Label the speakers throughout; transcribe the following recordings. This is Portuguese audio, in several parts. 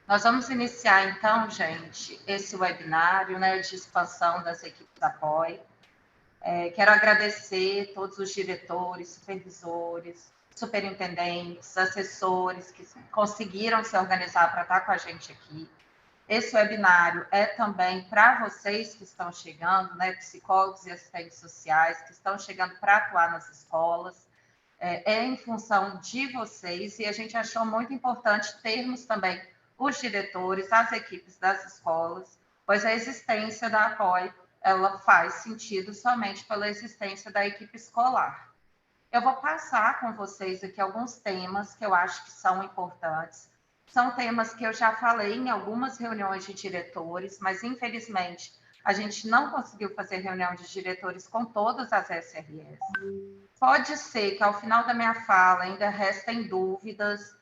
Speaker 1: Nós vamos iniciar, então, gente, esse webinário, né, de expansão das equipes APOI. Quero agradecer todos os diretores, supervisores, superintendentes, assessores que conseguiram se organizar para estar com a gente aqui. Esse webinário é também para vocês que estão chegando, né, psicólogos e assistentes sociais que estão chegando para atuar nas escolas. É em função de vocês, e a gente achou muito importante termos também os diretores, as equipes das escolas, pois a existência da APOI, ela faz sentido somente pela existência da equipe escolar. Eu vou passar com vocês aqui alguns temas que eu acho que são importantes. São temas que eu já falei em algumas reuniões de diretores, mas infelizmente a gente não conseguiu fazer reunião de diretores com todas as SRS. Pode ser que ao final da minha fala ainda restem dúvidas.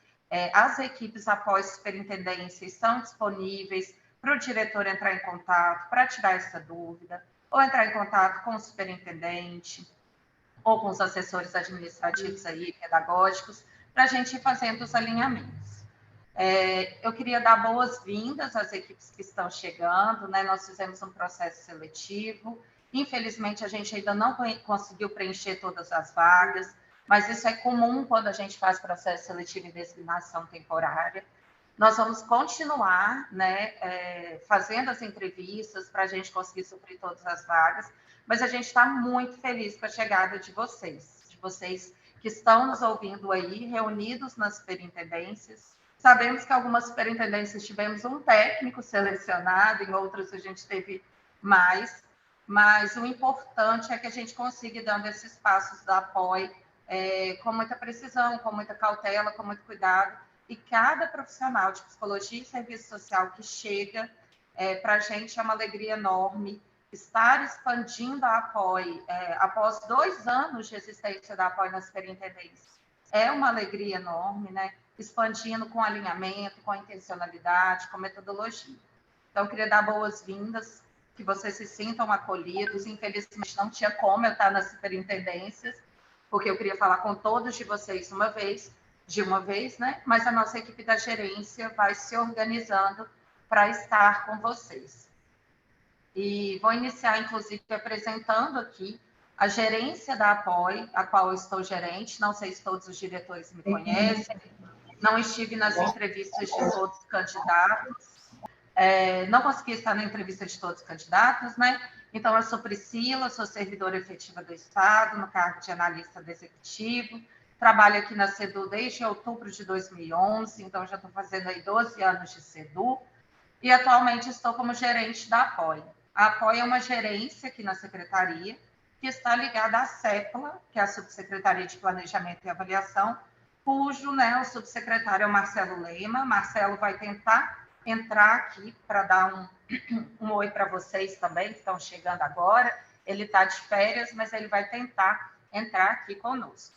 Speaker 1: As equipes após superintendência estão disponíveis para o diretor entrar em contato para tirar essa dúvida, ou entrar em contato com o superintendente, ou com os assessores administrativos aí, pedagógicos, para a gente ir fazendo os alinhamentos. Eu queria dar boas-vindas às equipes que estão chegando, né? Nós fizemos um processo seletivo, infelizmente a gente ainda não conseguiu preencher todas as vagas, mas isso é comum quando a gente faz processo seletivo em designação temporária. Nós vamos continuar, né, fazendo as entrevistas para a gente conseguir suprir todas as vagas, mas a gente está muito feliz com a chegada de vocês que estão nos ouvindo aí, reunidos nas superintendências. Sabemos que algumas superintendências tivemos um técnico selecionado, em outras a gente teve mais, mas o importante é que a gente consiga ir dando esses passos da apoio com muita precisão, com muita cautela, com muito cuidado, e cada profissional de psicologia e serviço social que chega, para a gente é uma alegria enorme estar expandindo a apoio após 2 anos de existência da apoio na superintendência. É uma alegria enorme, né? Expandindo com alinhamento, com intencionalidade, com metodologia. Então, eu queria dar boas-vindas, que vocês se sintam acolhidos. Infelizmente, não tinha como eu estar nas superintendências, porque eu queria falar com todos de vocês de uma vez, né? Mas a nossa equipe da gerência vai se organizando para estar com vocês. E vou iniciar, inclusive, apresentando aqui a gerência da APOI, a qual eu estou gerente. Não sei se todos os diretores me conhecem, não estive nas entrevistas de todos os candidatos, não consegui estar na entrevista de todos os candidatos, né? Então, eu sou Priscila, sou servidora efetiva do Estado, no cargo de analista do Executivo, trabalho aqui na CEDU desde outubro de 2011, então já estou fazendo aí 12 anos de CEDU, e atualmente estou como gerente da APOI. A APOI é uma gerência aqui na Secretaria, que está ligada à CEPLA, que é a Subsecretaria de Planejamento e Avaliação, cujo, né, o subsecretário é o Marcelo Lema. Marcelo vai tentar entrar aqui para dar um oi para vocês também, que estão chegando agora. Ele está de férias, mas ele vai tentar entrar aqui conosco.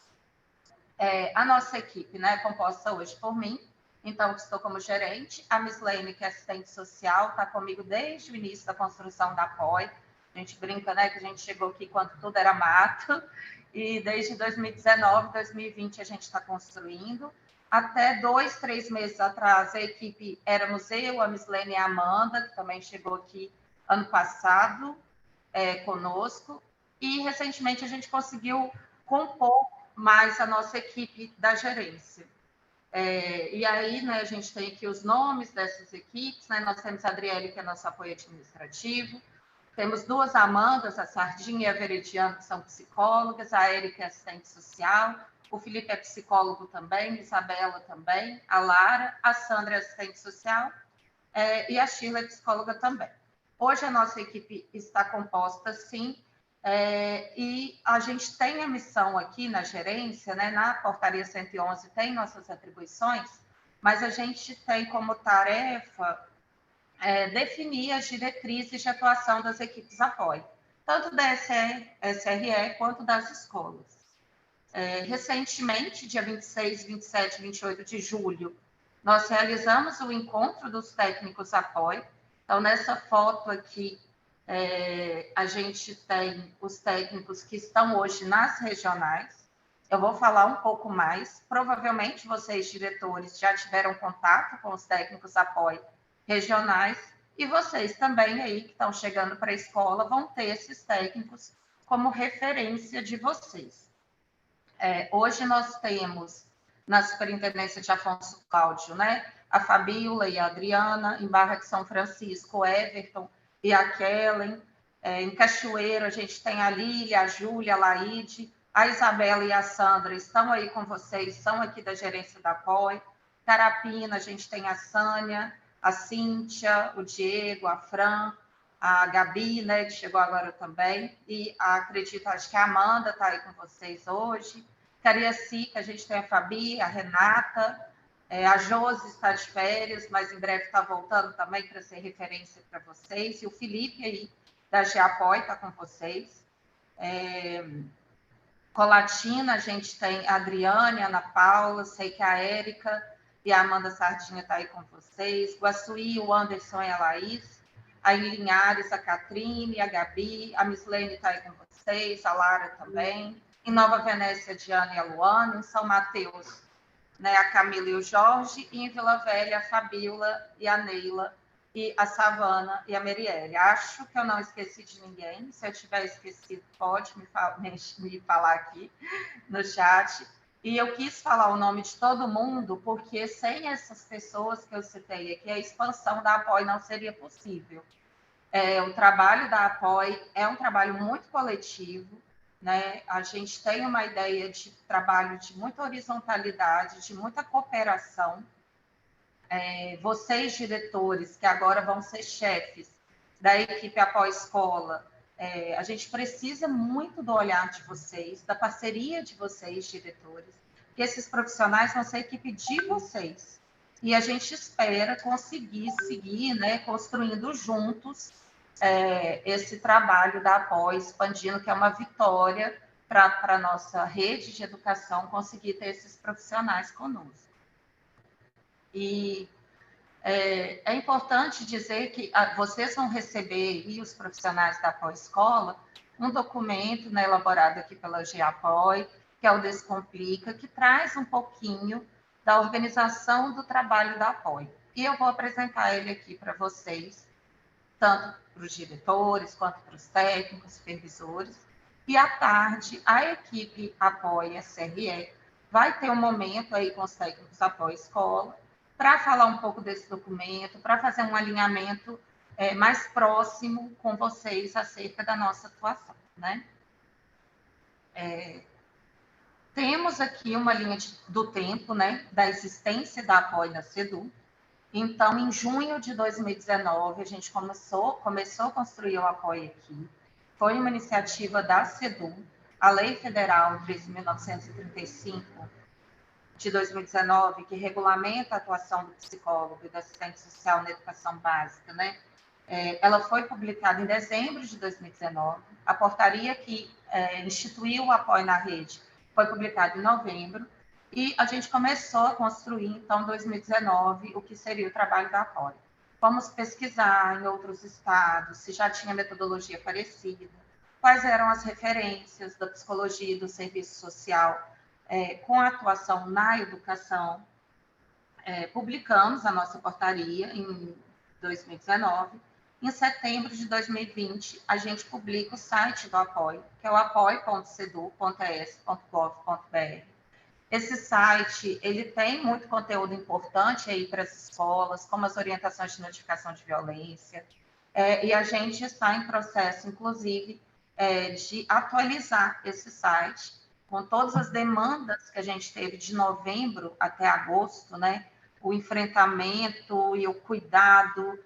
Speaker 1: A nossa equipe, né, é composta hoje por mim, então estou como gerente, a Mislene, que é assistente social, está comigo desde o início da construção da APOI. A gente brinca, né, que a gente chegou aqui quando tudo era mato, e desde 2019, 2020 a gente está construindo. Até 2, 3 meses atrás, a equipe éramos eu, a Mislene e a Amanda, que também chegou aqui ano passado conosco, e recentemente a gente conseguiu compor mais a nossa equipe da gerência. E aí, né, a gente tem aqui os nomes dessas equipes, né? Nós temos a Adriele, que é nosso apoio administrativo, temos 2 Amandas, a Sardinha e a Veridiano, que são psicólogas, a Érica é assistente social, o Felipe é psicólogo também, a Isabela também, a Lara, a Sandra é assistente social e a Sheila é psicóloga também. Hoje a nossa equipe está composta, sim, e a gente tem a missão aqui na gerência, né, na portaria 111 tem nossas atribuições, mas a gente tem como tarefa definir as diretrizes de atuação das equipes apoio, tanto da SRE quanto das escolas. Recentemente, dia 26, 27, 28 de julho, nós realizamos o encontro dos técnicos apoio. Então, nessa foto aqui, a gente tem os técnicos que estão hoje nas regionais. eu vou falar um pouco mais. Provavelmente vocês, diretores, já tiveram contato com os técnicos apoio regionais e vocês também aí que estão chegando para a escola vão ter esses técnicos como referência de vocês. Hoje nós temos na Superintendência de Afonso Cláudio, né, a Fabíola e a Adriana, em Barra de São Francisco, o Everton e a Kellen, em Cachoeiro a gente tem a Lília, a Júlia, a Laide, a Isabela e a Sandra estão aí com vocês, são aqui da gerência da apoio. Carapina, a gente tem a Sânia, a Cíntia, o Diego, a Fran, a Gabi, né, que chegou agora também, e acredito, acho que a Amanda está aí com vocês hoje. Cariacica, a gente tem a Fabi, a Renata, a Josi está de férias, mas em breve está voltando também para ser referência para vocês, e o Felipe aí, da GEAPOI, está com vocês. Colatina, a gente tem a Adriane, a Ana Paula, sei que a Érica e a Amanda Sardinha está aí com vocês. Guaçuí, o Anderson e a Laís. Aí em Linhares, a Catrine, a Gabi, a Mislene está aí com vocês, a Lara também. Em Nova Venécia, a Diana e a Luana. Em São Mateus, né, a Camila e o Jorge. E em Vila Velha, a Fabíola e a Neila e a Savana e a Merielle. Acho que eu não esqueci de ninguém. Se eu tiver esquecido, pode me falar aqui no chat. E eu quis falar o nome de todo mundo, porque sem essas pessoas que eu citei aqui, a expansão da apoio não seria possível. O trabalho da apoio é um trabalho muito coletivo, né? A gente tem uma ideia de trabalho de muita horizontalidade, de muita cooperação. Vocês, diretores, que agora vão ser chefes da equipe Apoio Escola, a gente precisa muito do olhar de vocês, da parceria de vocês, diretores, que esses profissionais vão ser a equipe de vocês. E a gente espera conseguir seguir, né, construindo juntos esse trabalho da Apoio, expandindo, que é uma vitória para a nossa rede de educação conseguir ter esses profissionais conosco. E é importante dizer que vocês vão receber, e os profissionais da Apoio Escola, um documento, né, elaborado aqui pela GEAPOI, que é o Descomplica, que traz um pouquinho da organização do trabalho da Apoio. E eu vou apresentar ele aqui para vocês, tanto para os diretores, quanto para os técnicos, supervisores. E à tarde, a equipe Apoio SRE vai ter um momento aí com os técnicos Apoio Escola, para falar um pouco desse documento, para fazer um alinhamento mais próximo com vocês acerca da nossa atuação, né? Temos aqui uma linha do tempo, né, da existência da apoio na CEDU. Então, em junho de 2019, a gente começou a construir o apoio aqui. Foi uma iniciativa da CEDU, a Lei Federal 13.935, de 2019, que regulamenta a atuação do psicólogo e do assistente social na educação básica, né? Ela foi publicada em dezembro de 2019. A portaria que instituiu o apoio na rede foi publicada em novembro. E a gente começou a construir, então, em 2019, o que seria o trabalho da apoio. Vamos pesquisar em outros estados se já tinha metodologia parecida, quais eram as referências da psicologia e do serviço social com a atuação na educação. Publicamos a nossa portaria em 2019. Em setembro de 2020, a gente publica o site do apoio, que é o apoio.cedu.es.gov.br. Esse site, ele tem muito conteúdo importante aí para as escolas, como as orientações de notificação de violência, e a gente está em processo, inclusive, de atualizar esse site com todas as demandas que a gente teve de novembro até agosto, né? O enfrentamento e o cuidado,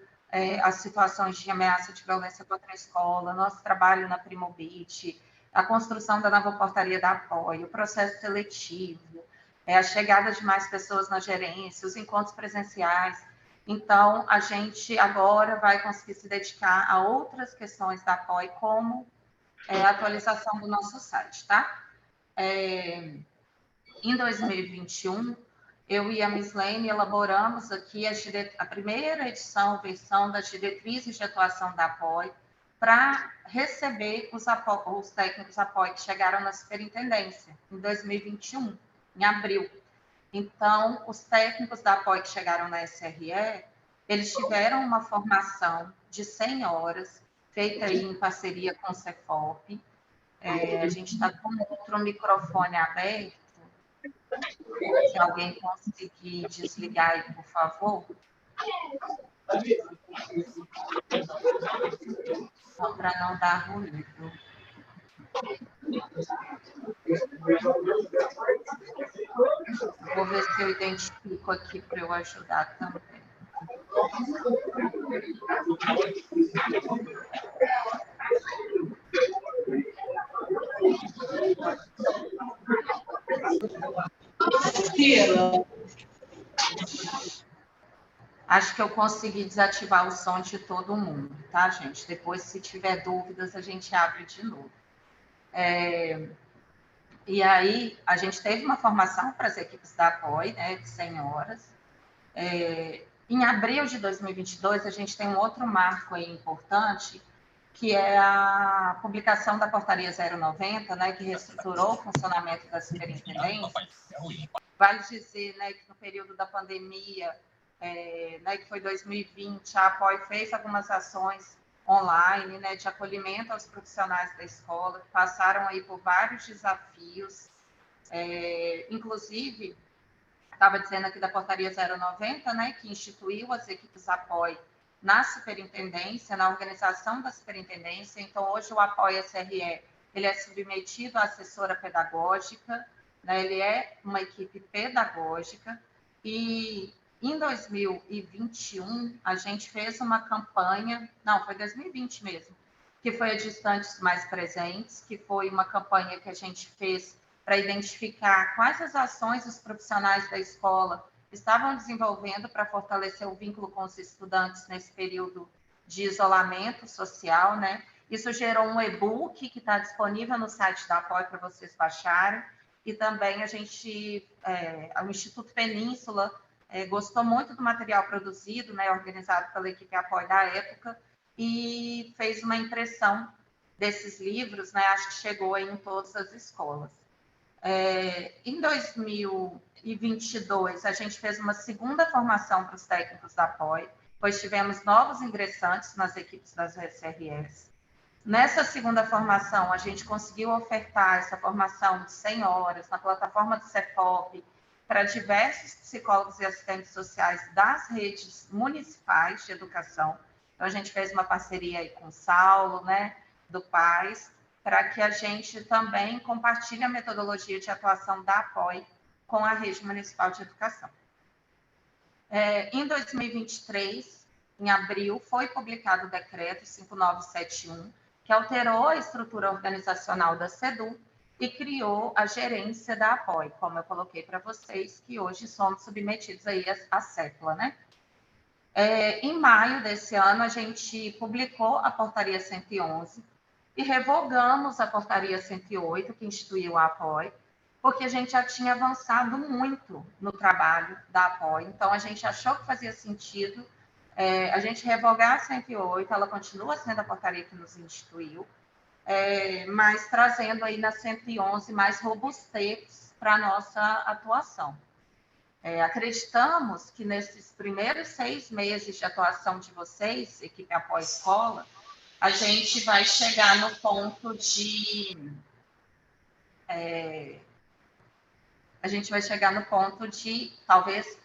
Speaker 1: as situações de ameaça de violência contra a escola, nosso trabalho na Primobit, a construção da nova portaria da apoio, o processo seletivo, a chegada de mais pessoas na gerência, os encontros presenciais. Então, a gente agora vai conseguir se dedicar a outras questões da apoio, como a atualização do nosso site, tá? Em 2021, eu e a Mislene elaboramos aqui a primeira versão das diretrizes de atuação da apoio, para receber os técnicos apoio que chegaram na superintendência em 2021, em abril. Então, os técnicos da apoio que chegaram na SRE, eles tiveram uma formação de 100 horas, feita aí em parceria com o Cefop. A gente está com outro microfone aberto. Se alguém conseguir desligar aí, por favor. Só para não dar ruído. Vou ver se eu identifico aqui para eu ajudar também. Acho que eu consegui desativar o som de todo mundo, tá, gente? Depois, se tiver dúvidas, a gente abre de novo. E aí, a gente teve uma formação para as equipes da apoio, né, de 100 horas. Em abril de 2022, a gente tem um outro marco aí importante, que é a publicação da Portaria 090, né, que reestruturou o funcionamento da superintendência. Vale dizer, né, que no período da pandemia, né, que foi 2020, a apoio fez algumas ações online, né, de acolhimento aos profissionais da escola, que passaram aí por vários desafios, inclusive, estava dizendo aqui da Portaria 090, né, que instituiu as equipes apoio na superintendência, na organização da superintendência. Então, hoje o apoio SRE, ele é submetido à assessora pedagógica, né, ele é uma equipe pedagógica, e em 2021, a gente fez uma campanha, não, foi 2020 mesmo, que foi a Distantes Mais Presentes, que foi uma campanha que a gente fez para identificar quais as ações os profissionais da escola estavam desenvolvendo para fortalecer o vínculo com os estudantes nesse período de isolamento social, né? Isso gerou um e-book que está disponível no site da Apoio para vocês baixarem, e também o Instituto Península gostou muito do material produzido, né, organizado pela equipe Apoio da época, e fez uma impressão desses livros, né, acho que chegou aí em todas as escolas. Em 2022, a gente fez uma segunda formação para os técnicos da apoio, pois tivemos novos ingressantes nas equipes das SREs. Nessa segunda formação, a gente conseguiu ofertar essa formação de 100 horas na plataforma do Cefop para diversos psicólogos e assistentes sociais das redes municipais de educação. Então, a gente fez uma parceria aí com o Saulo, né, do PAIS, para que a gente também compartilhe a metodologia de atuação da apoio com a rede municipal de educação. Em 2023, em abril, foi publicado o decreto 5971, que alterou a estrutura organizacional da SEDU e criou a gerência da apoio, como eu coloquei para vocês, que hoje somos submetidos aí à CEPLA, né? Em maio desse ano, a gente publicou a Portaria 111, e revogamos a Portaria 108, que instituiu a apoio, porque a gente já tinha avançado muito no trabalho da apoio. Então, a gente achou que fazia sentido a gente revogar a 108, ela continua sendo a portaria que nos instituiu, mas trazendo aí na 111 mais robustez para a nossa atuação. Acreditamos que nesses primeiros 6 meses de atuação de vocês, equipe Apoio Escola, a gente vai chegar no ponto de talvez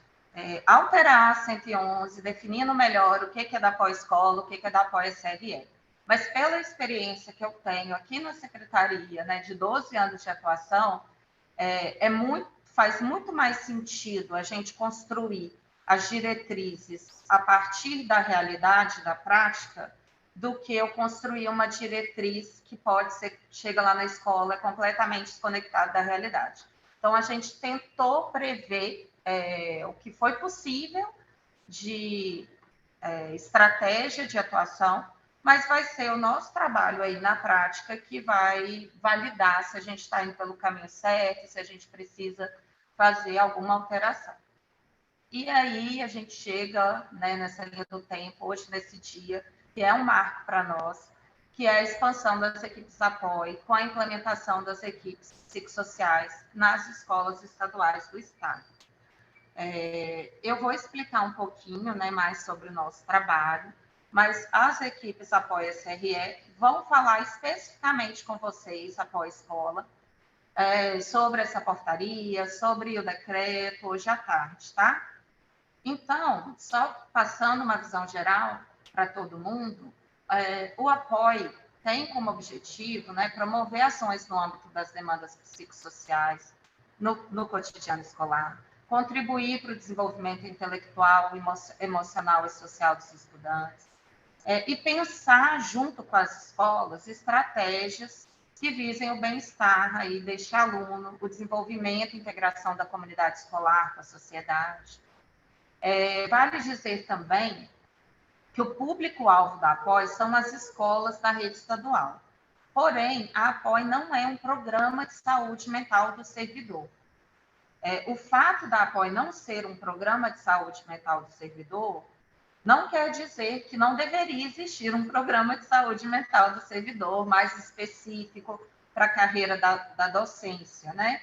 Speaker 1: alterar a 111, definindo melhor o que é da pós-escola, o que é da pós-SRE. Mas pela experiência que eu tenho aqui na secretaria, né, de 12 anos de atuação, faz muito mais sentido a gente construir as diretrizes a partir da realidade, da prática, do que eu construir uma diretriz que pode ser, chega lá na escola, é completamente desconectada da realidade. Então, a gente tentou prever o que foi possível de estratégia de atuação, mas vai ser o nosso trabalho aí na prática que vai validar se a gente está indo pelo caminho certo, se a gente precisa fazer alguma alteração. E aí a gente chega, né, nessa linha do tempo, hoje, nesse dia, que é um marco para nós, que é a expansão das equipes de apoio com a implementação das equipes psicossociais nas escolas estaduais do Estado. Eu vou explicar um pouquinho, né, mais sobre o nosso trabalho, mas as equipes Apoio SRE vão falar especificamente com vocês, após escola, sobre essa portaria, sobre o decreto, hoje à tarde, tá? Então, só passando uma visão geral para todo mundo, o apoio tem como objetivo, né, promover ações no âmbito das demandas psicossociais no cotidiano escolar, contribuir para o desenvolvimento intelectual, emocional e social dos estudantes, e pensar junto com as escolas estratégias que visem o bem-estar aí deste aluno, o desenvolvimento e integração da comunidade escolar com a sociedade. Vale dizer também que o público-alvo da APOI são as escolas da rede estadual. Porém, a APOI não é um programa de saúde mental do servidor. O fato da APOI não ser um programa de saúde mental do servidor não quer dizer que não deveria existir um programa de saúde mental do servidor mais específico para a carreira da docência, né?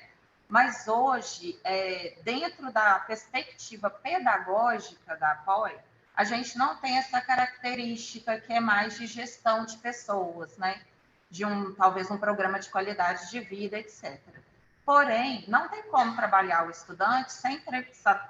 Speaker 1: Mas hoje, dentro da perspectiva pedagógica da APOI, a gente não tem essa característica que é mais de gestão de pessoas, né? De talvez um programa de qualidade de vida, etc. Porém, não tem como trabalhar o estudante sem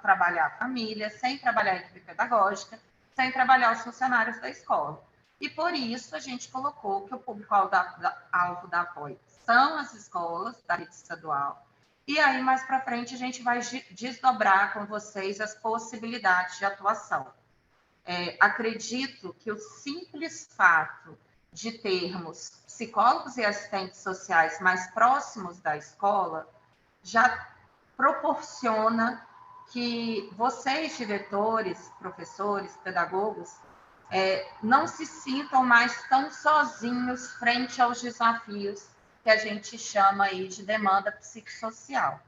Speaker 1: trabalhar a família, sem trabalhar a equipe pedagógica, sem trabalhar os funcionários da escola. E por isso a gente colocou que o público-alvo da APOI são as escolas da rede estadual. E aí, mais para frente, a gente vai desdobrar com vocês as possibilidades de atuação. Acredito que o simples fato de termos psicólogos e assistentes sociais mais próximos da escola já proporciona que vocês, diretores, professores, pedagogos, não se sintam mais tão sozinhos frente aos desafios que a gente chama aí de demanda psicossocial.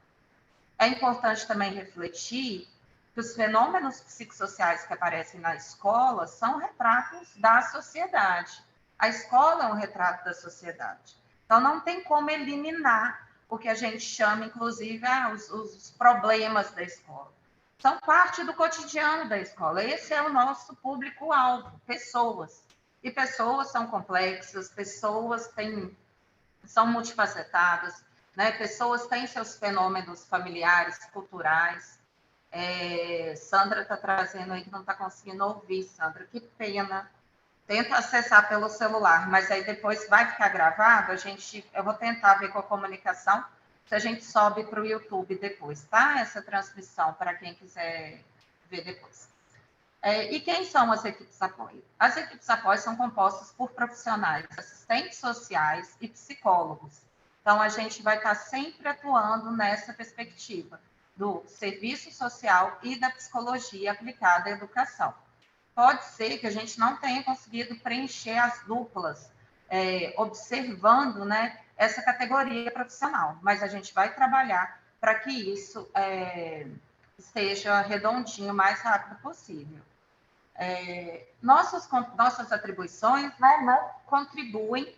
Speaker 1: É importante também refletir que os fenômenos psicossociais que aparecem na escola são retratos da sociedade. A escola é um retrato da sociedade. Então, não tem como eliminar o que a gente chama, inclusive, os problemas da escola. São parte do cotidiano da escola. Esse é o nosso público-alvo, pessoas. E pessoas são complexas, pessoas são multifacetadas, né? Pessoas têm seus fenômenos familiares, culturais. Sandra está trazendo aí que não está conseguindo ouvir, Sandra, que pena. Tenta acessar pelo celular, mas aí depois vai ficar gravado, eu vou tentar ver com a comunicação se a gente sobe para o YouTube depois, tá? Essa transmissão, para quem quiser ver depois. E quem são as equipes de apoio? As equipes de apoio são compostas por profissionais, assistentes sociais e psicólogos. Então, a gente vai estar sempre atuando nessa perspectiva do serviço social e da psicologia aplicada à educação. Pode ser que a gente não tenha conseguido preencher as duplas, observando, né, essa categoria profissional, mas a gente vai trabalhar para que isso esteja redondinho o mais rápido possível. Nossas atribuições, né, não contribuem,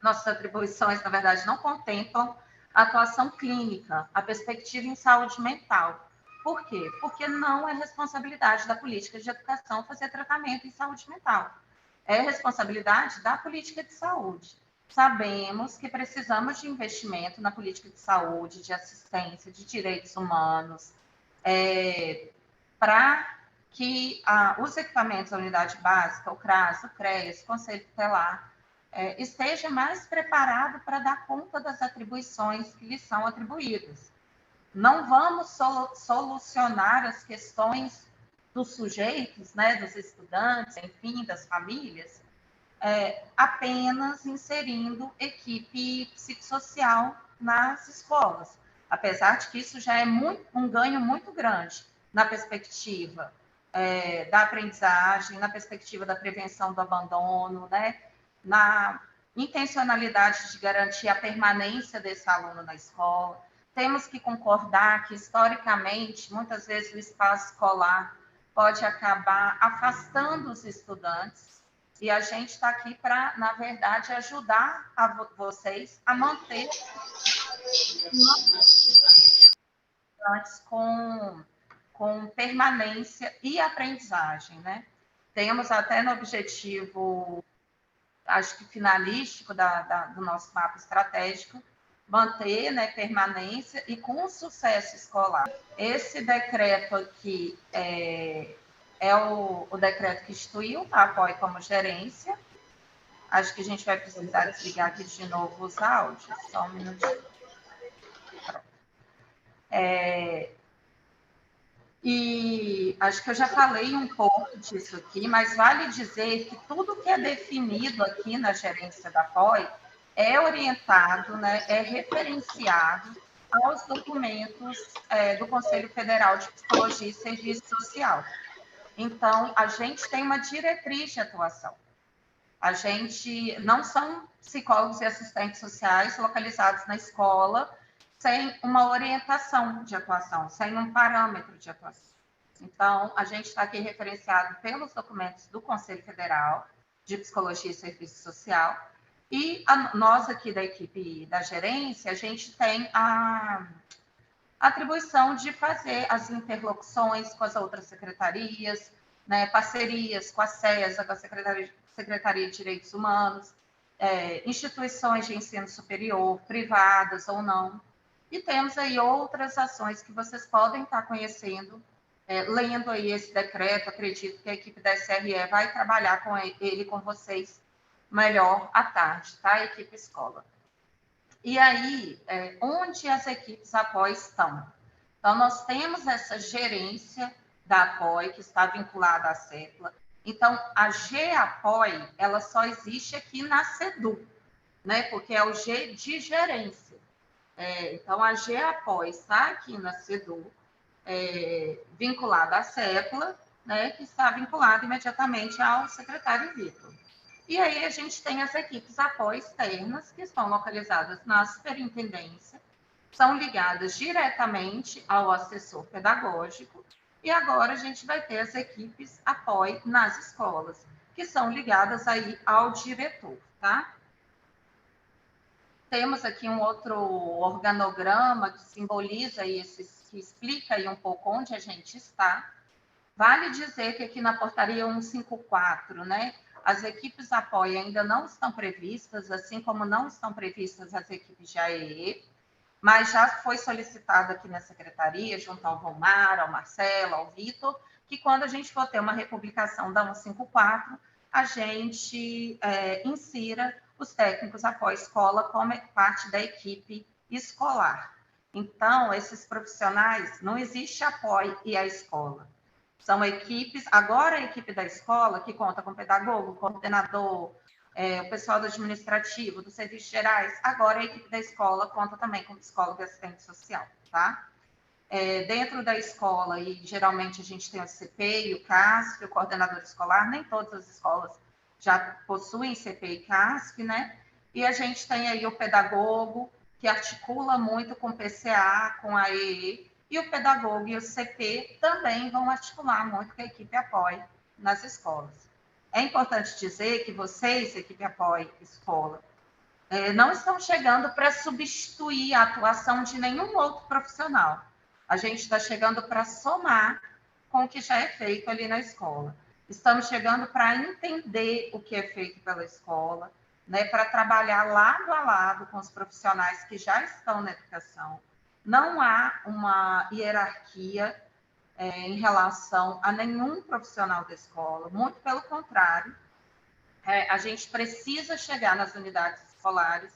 Speaker 1: nossas atribuições, na verdade, não contemplam a atuação clínica, a perspectiva em saúde mental. Por quê? Porque não é responsabilidade da política de educação fazer tratamento em saúde mental. É responsabilidade da política de saúde. Sabemos que precisamos de investimento na política de saúde, de assistência, de direitos humanos, para que os equipamentos da unidade básica, o CRAS, o CREAS, o Conselho Tutelar, esteja mais preparado para dar conta das atribuições que lhes são atribuídas. Não vamos solucionar as questões dos sujeitos, né, dos estudantes, enfim, das famílias, apenas inserindo equipe psicossocial nas escolas, apesar de que isso já é um ganho muito grande na perspectiva da aprendizagem, na perspectiva da prevenção do abandono, né, na intencionalidade de garantir a permanência desse aluno na escola. Temos que concordar que, historicamente, muitas vezes o espaço escolar pode acabar afastando os estudantes E a gente está aqui para, na verdade, ajudar vocês a manter com permanência e aprendizagem, né? Temos até no objetivo, acho que finalístico do nosso mapa estratégico, manter, né, permanência e com sucesso escolar. Esse decreto aqui é o decreto que instituiu a APOI como gerência. Acho que a gente vai precisar desligar aqui de novo os áudios. Só um minutinho. Pronto. E acho que eu já falei um pouco disso aqui, mas vale dizer que tudo que é definido aqui na gerência da APOI é orientado, né, é referenciado aos documentos do Conselho Federal de Psicologia e Serviço Social. Então, a gente tem uma diretriz de atuação. A gente não são psicólogos e assistentes sociais localizados na escola sem uma orientação de atuação, sem um parâmetro de atuação. Então, a gente está aqui referenciado pelos documentos do Conselho Federal de Psicologia e Serviço Social, e nós aqui da equipe da gerência, a gente tem a atribuição de fazer as interlocuções com as outras secretarias, né, parcerias com a SESA, com a Secretaria de Direitos Humanos, instituições de ensino superior, privadas ou não. E temos aí outras ações que vocês podem estar conhecendo, lendo aí esse decreto. Acredito que a equipe da SRE vai trabalhar com ele, com vocês, melhor à tarde, tá? A equipe escola. E aí, onde as equipes APOI estão? Então, nós temos essa gerência da APOI, que está vinculada à CEPLA. Então, a GAPOI, ela só existe aqui na CEDU, né? Porque é o G de gerência. Então, a GAPOI está aqui na CEDU, vinculada à CEPLA, né? Que está vinculada imediatamente ao secretário Vitor. E aí a gente tem as equipes APOI externas, que estão localizadas na superintendência, são ligadas diretamente ao assessor pedagógico, e agora a gente vai ter as equipes APOI nas escolas, que são ligadas aí ao diretor, tá? Temos aqui um outro organograma que simboliza que explica aí um pouco onde a gente está. Vale dizer que aqui na portaria 154, né, as equipes APOI ainda não estão previstas, assim como não estão previstas as equipes de AEE, mas já foi solicitado aqui na secretaria, junto ao Romar, ao Marcelo, ao Vitor, que quando a gente for ter uma republicação da 154, a gente insira os técnicos APOI escola como parte da equipe escolar. Então, esses profissionais, não existe APOI e a escola. São equipes, agora a equipe da escola, que conta com pedagogo, coordenador, o pessoal do administrativo, dos serviços gerais, agora a equipe da escola conta também com psicólogo e assistente social, tá? Dentro da escola, e geralmente a gente tem o CP e o CASF, o coordenador escolar, nem todas as escolas já possuem CP e CASF, né? E a gente tem aí o pedagogo, que articula muito com o PCA, com a EE, e o pedagogo e o CP também vão articular muito com a equipe APOI nas escolas. É importante dizer que vocês, equipe APOI escola, não estão chegando para substituir a atuação de nenhum outro profissional. A gente está chegando para somar com o que já é feito ali na escola. Estamos chegando para entender o que é feito pela escola, né, para trabalhar lado a lado com os profissionais que já estão na educação. Não há uma hierarquia em relação a nenhum profissional da escola, muito pelo contrário. A gente precisa chegar nas unidades escolares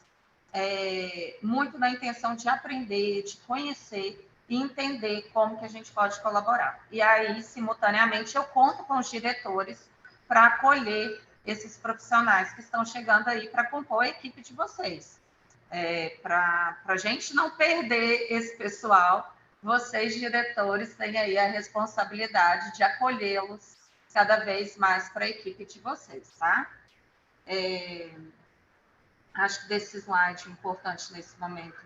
Speaker 1: muito na intenção de aprender, de conhecer e entender como que a gente pode colaborar. E aí, simultaneamente, eu conto com os diretores para acolher esses profissionais que estão chegando aí para compor a equipe de vocês. Para a gente não perder esse pessoal, vocês, diretores, têm aí a responsabilidade de acolhê-los cada vez mais para a equipe de vocês, tá? Acho que desse slide, o importante nesse momento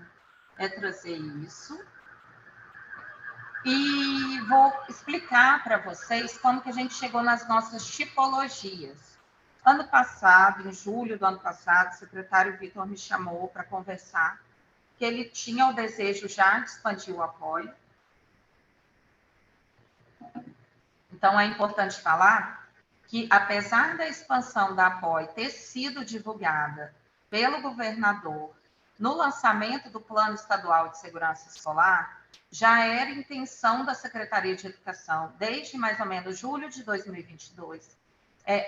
Speaker 1: é trazer isso. E vou explicar para vocês como que a gente chegou nas nossas tipologias. Ano passado, em julho do ano passado, o secretário Vitor me chamou para conversar, que ele tinha o desejo já de expandir o apoio. Então, é importante falar que, apesar da expansão da apoio ter sido divulgada pelo governador no lançamento do Plano Estadual de Segurança Escolar, já era intenção da Secretaria de Educação, desde mais ou menos julho de 2022,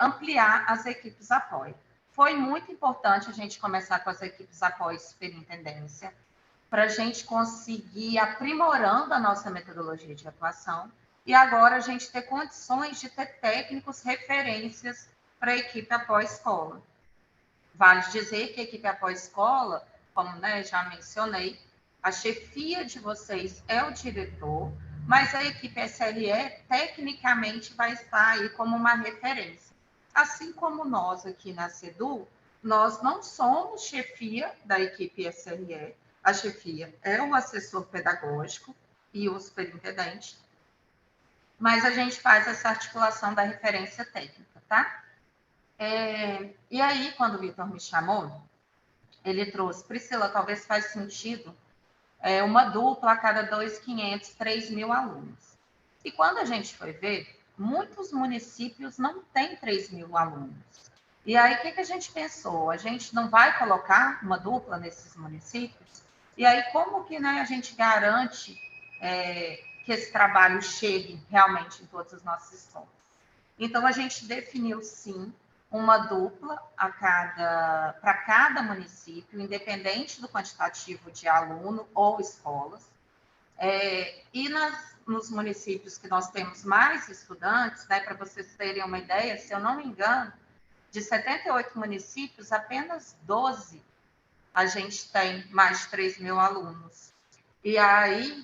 Speaker 1: ampliar as equipes apoio. Foi muito importante a gente começar com as equipes apoio e superintendência, para a gente conseguir aprimorando a nossa metodologia de atuação, e agora a gente ter condições de ter técnicos referências para a equipe após escola. Vale dizer que a equipe após escola, como já mencionei, a chefia de vocês é o diretor, mas a equipe SRE tecnicamente vai estar aí como uma referência. Assim como nós aqui na CEDU, nós não somos chefia da equipe SRE, a chefia é o assessor pedagógico e o superintendente, mas a gente faz essa articulação da referência técnica, tá? E aí, quando o Vitor me chamou, ele trouxe, Priscila, talvez faz sentido uma dupla a cada 2.500, 3.000 alunos. E quando a gente foi ver, muitos municípios não têm 3.000 alunos. E aí, o que a gente pensou? A gente não vai colocar uma dupla nesses municípios? E aí, como que a gente garante que esse trabalho chegue realmente em todas as nossas escolas? Então, a gente definiu, sim, uma dupla para cada município, independente do quantitativo de aluno ou escolas. E nos municípios que nós temos mais estudantes, para vocês terem uma ideia, se eu não me engano, de 78 municípios, apenas 12 a gente tem mais de 3.000 alunos. E aí,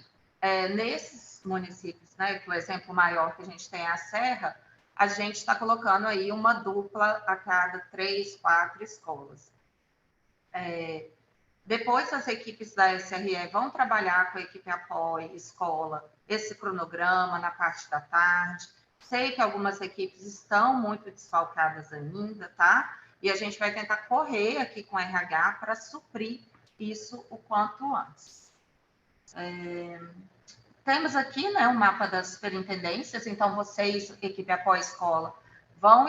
Speaker 1: nesses municípios, que o exemplo maior que a gente tem é a Serra, a gente está colocando aí uma dupla a cada 3, 4 escolas. Depois, as equipes da SRE vão trabalhar com a equipe apoio, escola, esse cronograma na parte da tarde. Sei que algumas equipes estão muito desfalcadas ainda, tá? E a gente vai tentar correr aqui com o RH para suprir isso o quanto antes. Temos aqui um mapa das superintendências, então vocês, equipe apoio escola, vão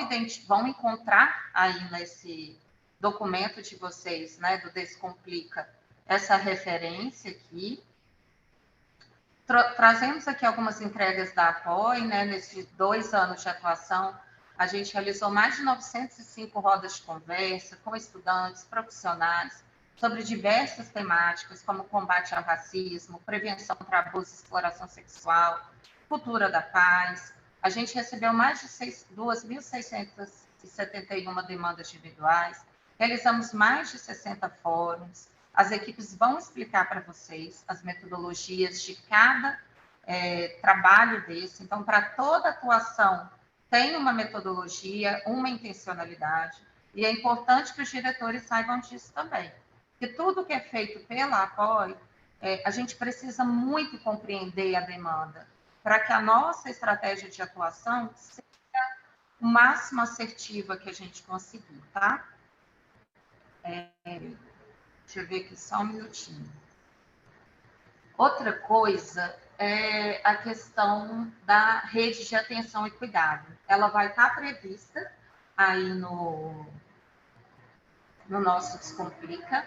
Speaker 1: encontrar aí nesse documento de vocês, do Descomplica, essa referência aqui. Trazemos aqui algumas entregas da apoio, nesses 2 anos de atuação, a gente realizou mais de 905 rodas de conversa com estudantes, profissionais, sobre diversas temáticas, como combate ao racismo, prevenção contra abuso e exploração sexual, cultura da paz. A gente recebeu mais de 2.671 demandas individuais, realizamos mais de 60 fóruns. As equipes vão explicar para vocês as metodologias de cada trabalho desse. Então, para toda atuação, tem uma metodologia, uma intencionalidade, e é importante que os diretores saibam disso também. Que tudo que é feito pela apoio, a gente precisa muito compreender a demanda, para que a nossa estratégia de atuação seja o máximo assertiva que a gente conseguir, tá? Deixa eu ver aqui só um minutinho. Outra coisa é a questão da rede de atenção e cuidado. Ela vai estar prevista aí no nosso Descomplica,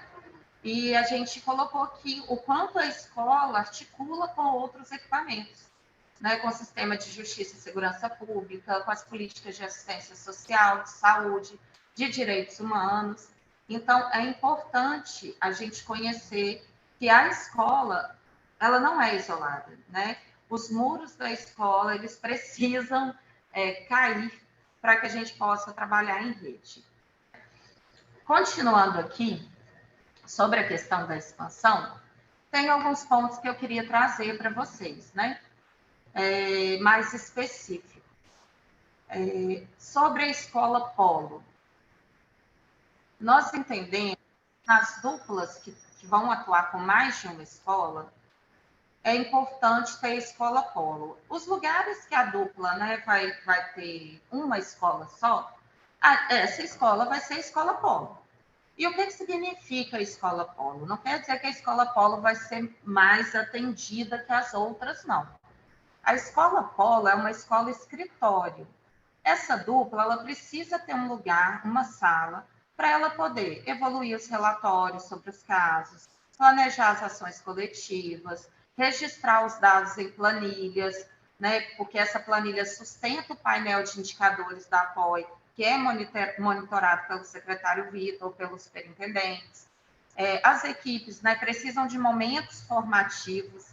Speaker 1: e a gente colocou aqui o quanto a escola articula com outros equipamentos, com o sistema de justiça e segurança pública, com as políticas de assistência social, de saúde, de direitos humanos. Então, é importante a gente conhecer que a escola, ela não é isolada, Os muros da escola, eles precisam cair para que a gente possa trabalhar em rede. Continuando aqui, sobre a questão da expansão, tem alguns pontos que eu queria trazer para vocês, mais específicos. Sobre a escola polo. Nós entendemos que as duplas que vão atuar com mais de uma escola, é importante ter a escola polo. Os lugares que a dupla vai ter uma escola só, essa escola vai ser a escola polo. E o que significa a escola polo? Não quer dizer que a escola polo vai ser mais atendida que as outras, não. A escola polo é uma escola escritório. Essa dupla, ela precisa ter um lugar, uma sala, para ela poder evoluir os relatórios sobre os casos, planejar as ações coletivas, registrar os dados em planilhas, né, porque essa planilha sustenta o painel de indicadores da APOI, que é monitorado pelo secretário Vitor ou pelos superintendentes. As equipes, né, precisam de momentos formativos.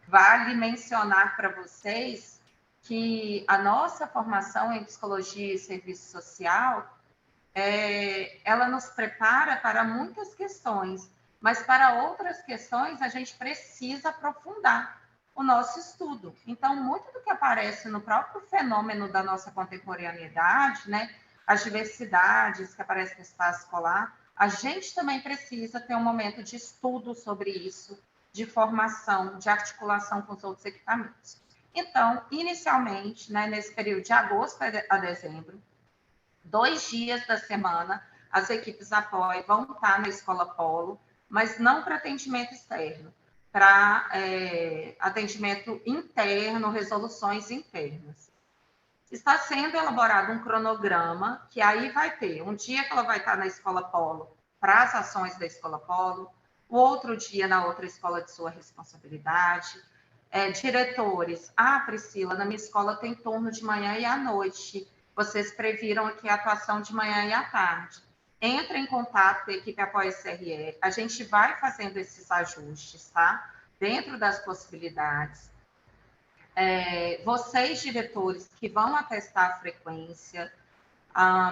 Speaker 1: Vale mencionar para vocês que a nossa formação em psicologia e serviço social, ela nos prepara para muitas questões, mas para outras questões a gente precisa aprofundar o nosso estudo. Então, muito do que aparece no próprio fenômeno da nossa contemporaneidade, né, as diversidades que aparecem no espaço escolar, a gente também precisa ter um momento de estudo sobre isso, de formação, de articulação com os outros equipamentos. Então, inicialmente, né, nesse período de agosto a dezembro, 2 dias da semana, as equipes APOI vão estar na Escola Polo, mas não para atendimento externo, para atendimento interno, resoluções internas. Está sendo elaborado um cronograma, que aí vai ter um dia que ela vai estar na Escola Polo para as ações da Escola Polo, o outro dia na outra escola de sua responsabilidade. Diretores, Priscila, na minha escola tem turno de manhã e à noite. Vocês previram aqui a atuação de manhã e à tarde. Entra em contato com a equipe Apoia CRE. A gente vai fazendo esses ajustes, tá? Dentro das possibilidades. Vocês, diretores, que vão atestar a frequência,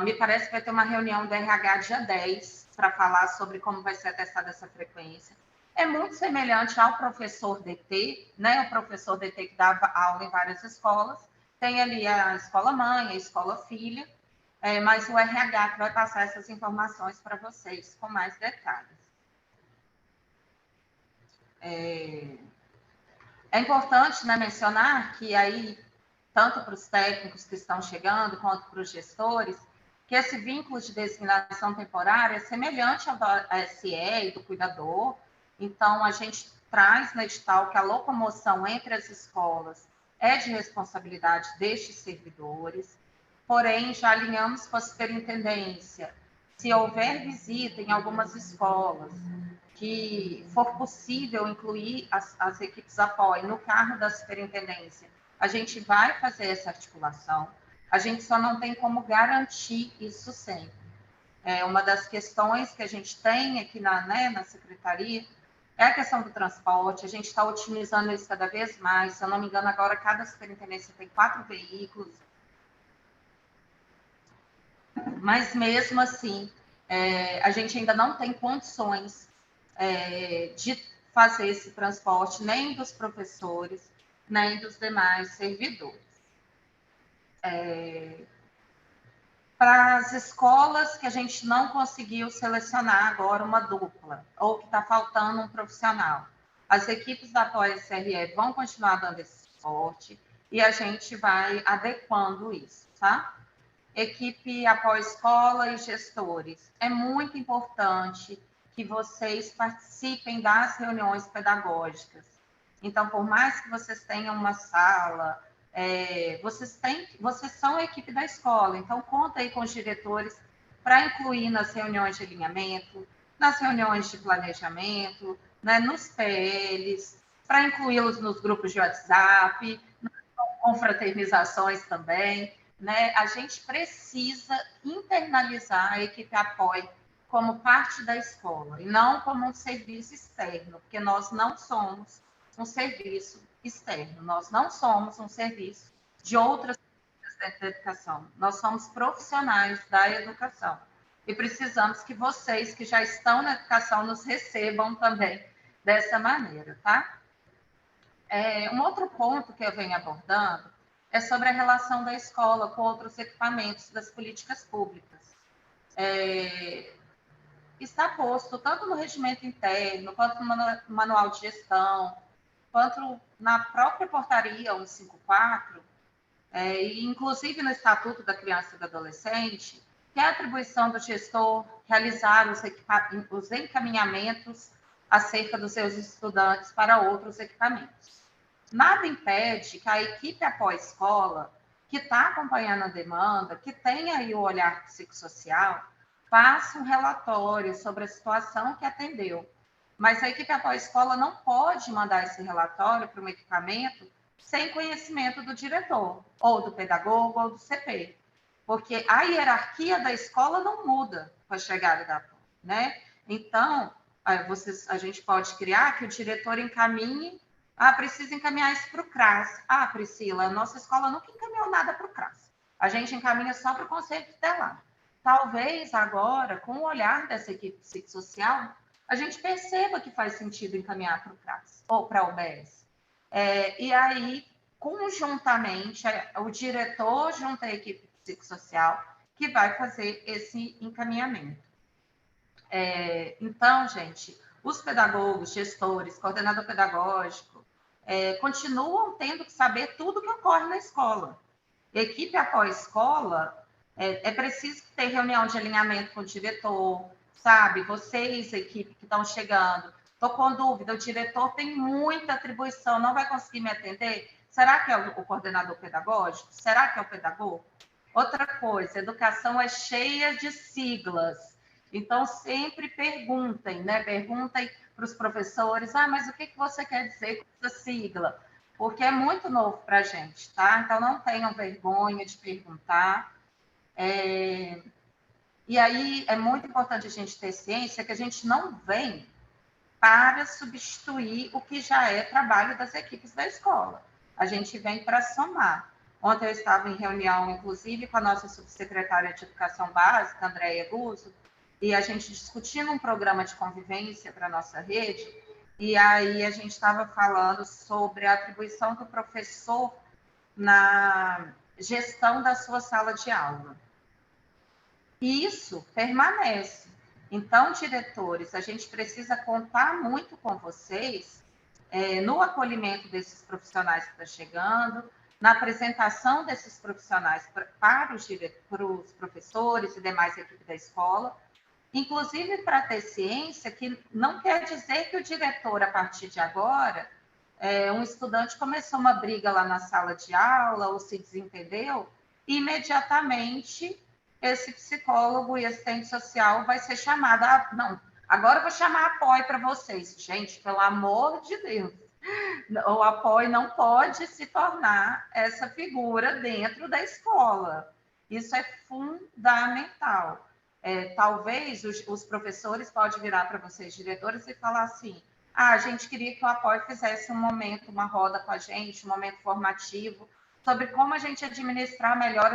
Speaker 1: me parece que vai ter uma reunião do RH dia 10 para falar sobre como vai ser atestada essa frequência. É muito semelhante ao professor DT, né? O professor DT que dava aula em várias escolas, tem ali a escola mãe, a escola filha, mas o RH que vai passar essas informações para vocês com mais detalhes. É importante, né, mencionar que aí, tanto para os técnicos que estão chegando, quanto para os gestores, que esse vínculo de designação temporária é semelhante ao da SE e do cuidador. Então, a gente traz no edital que a locomoção entre as escolas é de responsabilidade destes servidores, porém, já alinhamos com a superintendência. Se houver visita em algumas escolas, que for possível incluir as equipes apoio no carro da superintendência, a gente vai fazer essa articulação. A gente só não tem como garantir isso sempre. Uma das questões que a gente tem aqui na secretaria é a questão do transporte. A gente está otimizando isso cada vez mais. Se eu não me engano, agora cada superintendência tem 4 veículos. Mas mesmo assim, a gente ainda não tem condições de fazer esse transporte, nem dos professores, nem dos demais servidores. Para as escolas que a gente não conseguiu selecionar agora uma dupla, ou que está faltando um profissional, as equipes da Apoia CRE vão continuar dando esse suporte e a gente vai adequando isso, tá? Equipe Apoia Escola e gestores, é muito importante que vocês participem das reuniões pedagógicas. Então, por mais que vocês tenham uma sala, vocês são a equipe da escola, então conta aí com os diretores para incluir nas reuniões de alinhamento, nas reuniões de planejamento, né, nos PLs, para incluí-los nos grupos de WhatsApp, nas confraternizações também. Né? A gente precisa internalizar a equipe apoio como parte da escola, e não como um serviço externo, porque nós não somos um serviço externo, nós não somos um serviço de outras coisas dentro da educação, nós somos profissionais da educação, e precisamos que vocês que já estão na educação nos recebam também dessa maneira, tá? Um outro ponto que eu venho abordando é sobre a relação da escola com outros equipamentos das políticas públicas. Está posto tanto no regimento interno, quanto no manual de gestão, quanto na própria portaria 154, e inclusive no Estatuto da Criança e do Adolescente, que é a atribuição do gestor realizar os encaminhamentos acerca dos seus estudantes para outros equipamentos. Nada impede que a equipe após-escola, que está acompanhando a demanda, que tem aí o olhar psicossocial, faça um relatório sobre a situação que atendeu. Mas a equipe após-escola não pode mandar esse relatório para um equipamento sem conhecimento do diretor, ou do pedagogo, ou do CP. Porque a hierarquia da escola não muda com a chegada da POI, né? Então, a gente pode criar que o diretor encaminhe, precisa encaminhar isso para o CRAS. Priscila, a nossa escola nunca encaminhou nada para o CRAS. A gente encaminha só para o Conselho Tutelar. Talvez agora, com o olhar dessa equipe psicossocial, a gente perceba que faz sentido encaminhar para o CRAS ou para a UBS. E aí, conjuntamente, o diretor junto à equipe psicossocial que vai fazer esse encaminhamento. Então, gente, os pedagogos, gestores, coordenador pedagógico, continuam tendo que saber tudo que ocorre na escola. Equipe após escola, é preciso ter reunião de alinhamento com o diretor, sabe? Vocês, equipe que estão chegando, estou com dúvida, o diretor tem muita atribuição, não vai conseguir me atender? Será que é o coordenador pedagógico? Será que é o pedagogo? Outra coisa, educação é cheia de siglas. Então, sempre perguntem, né? Perguntem para os professores, mas o que você quer dizer com essa sigla? Porque é muito novo para a gente, tá? Então, não tenham vergonha de perguntar. E aí, é muito importante a gente ter ciência que a gente não vem para substituir o que já é trabalho das equipes da escola. A gente vem para somar. Ontem eu estava em reunião, inclusive, com a nossa subsecretária de Educação Básica, Andréia Guzzo, e a gente discutindo um programa de convivência para a nossa rede, e aí a gente estava falando sobre a atribuição do professor na gestão da sua sala de aula. E isso permanece. Então, diretores, a gente precisa contar muito com vocês no acolhimento desses profissionais que estão chegando, na apresentação desses profissionais para os professores e demais equipe da escola, inclusive para ter ciência que não quer dizer que o diretor, a partir de agora, um estudante começou uma briga lá na sala de aula ou se desentendeu, imediatamente esse psicólogo e assistente social vai ser chamado. Não, agora eu vou chamar apoio para vocês. Gente, pelo amor de Deus, o apoio não pode se tornar essa figura dentro da escola. Isso é fundamental. Talvez os professores podem virar para vocês, diretores, e falar assim: a gente queria que o apoio fizesse um momento, uma roda com a gente, um momento formativo, sobre como a gente administrar melhor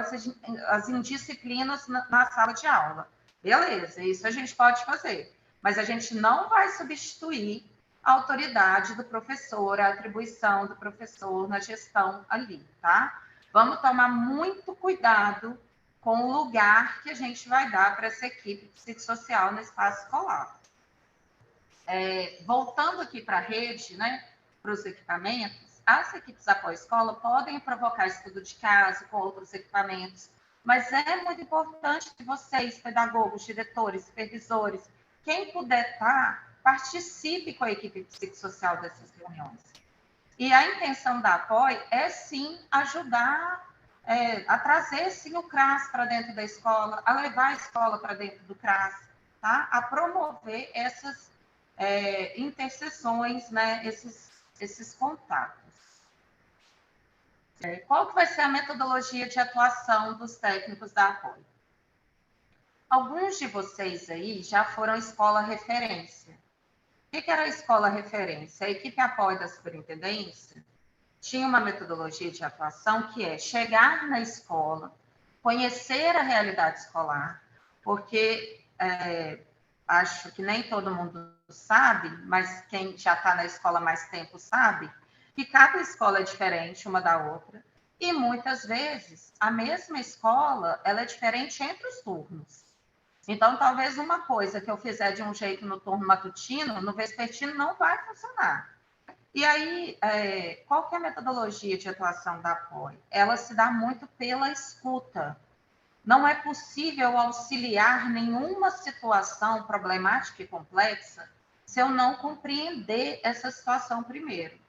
Speaker 1: as indisciplinas na sala de aula. Beleza, isso a gente pode fazer, mas a gente não vai substituir a autoridade do professor, a atribuição do professor na gestão ali, tá? Vamos tomar muito cuidado com o lugar que a gente vai dar para essa equipe psicossocial no espaço escolar. Voltando aqui para a rede, né, para os equipamentos, as equipes após escola podem provocar estudo de caso com outros equipamentos, mas é muito importante que vocês, pedagogos, diretores, supervisores, quem puder estar, participe com a equipe psicossocial dessas reuniões. E a intenção da APOI é, sim, ajudar a trazer, sim, o CRAS para dentro da escola, a levar a escola para dentro do CRAS, tá? A promover essas interseções, né? Esses contatos. Qual que vai ser a metodologia de atuação dos técnicos da APOI? Alguns de vocês aí já foram escola referência. O que era a escola referência? A equipe apoio da superintendência tinha uma metodologia de atuação que é chegar na escola, conhecer a realidade escolar, porque acho que nem todo mundo sabe, mas quem já está na escola há mais tempo sabe, que cada escola é diferente uma da outra, e muitas vezes a mesma escola ela é diferente entre os turnos. Então, talvez uma coisa que eu fizer de um jeito no turno matutino, no vespertino não vai funcionar. E aí, qual que é a metodologia de atuação da APOI? Ela se dá muito pela escuta. não é possível auxiliar nenhuma situação problemática e complexa se eu não compreender essa situação primeiro.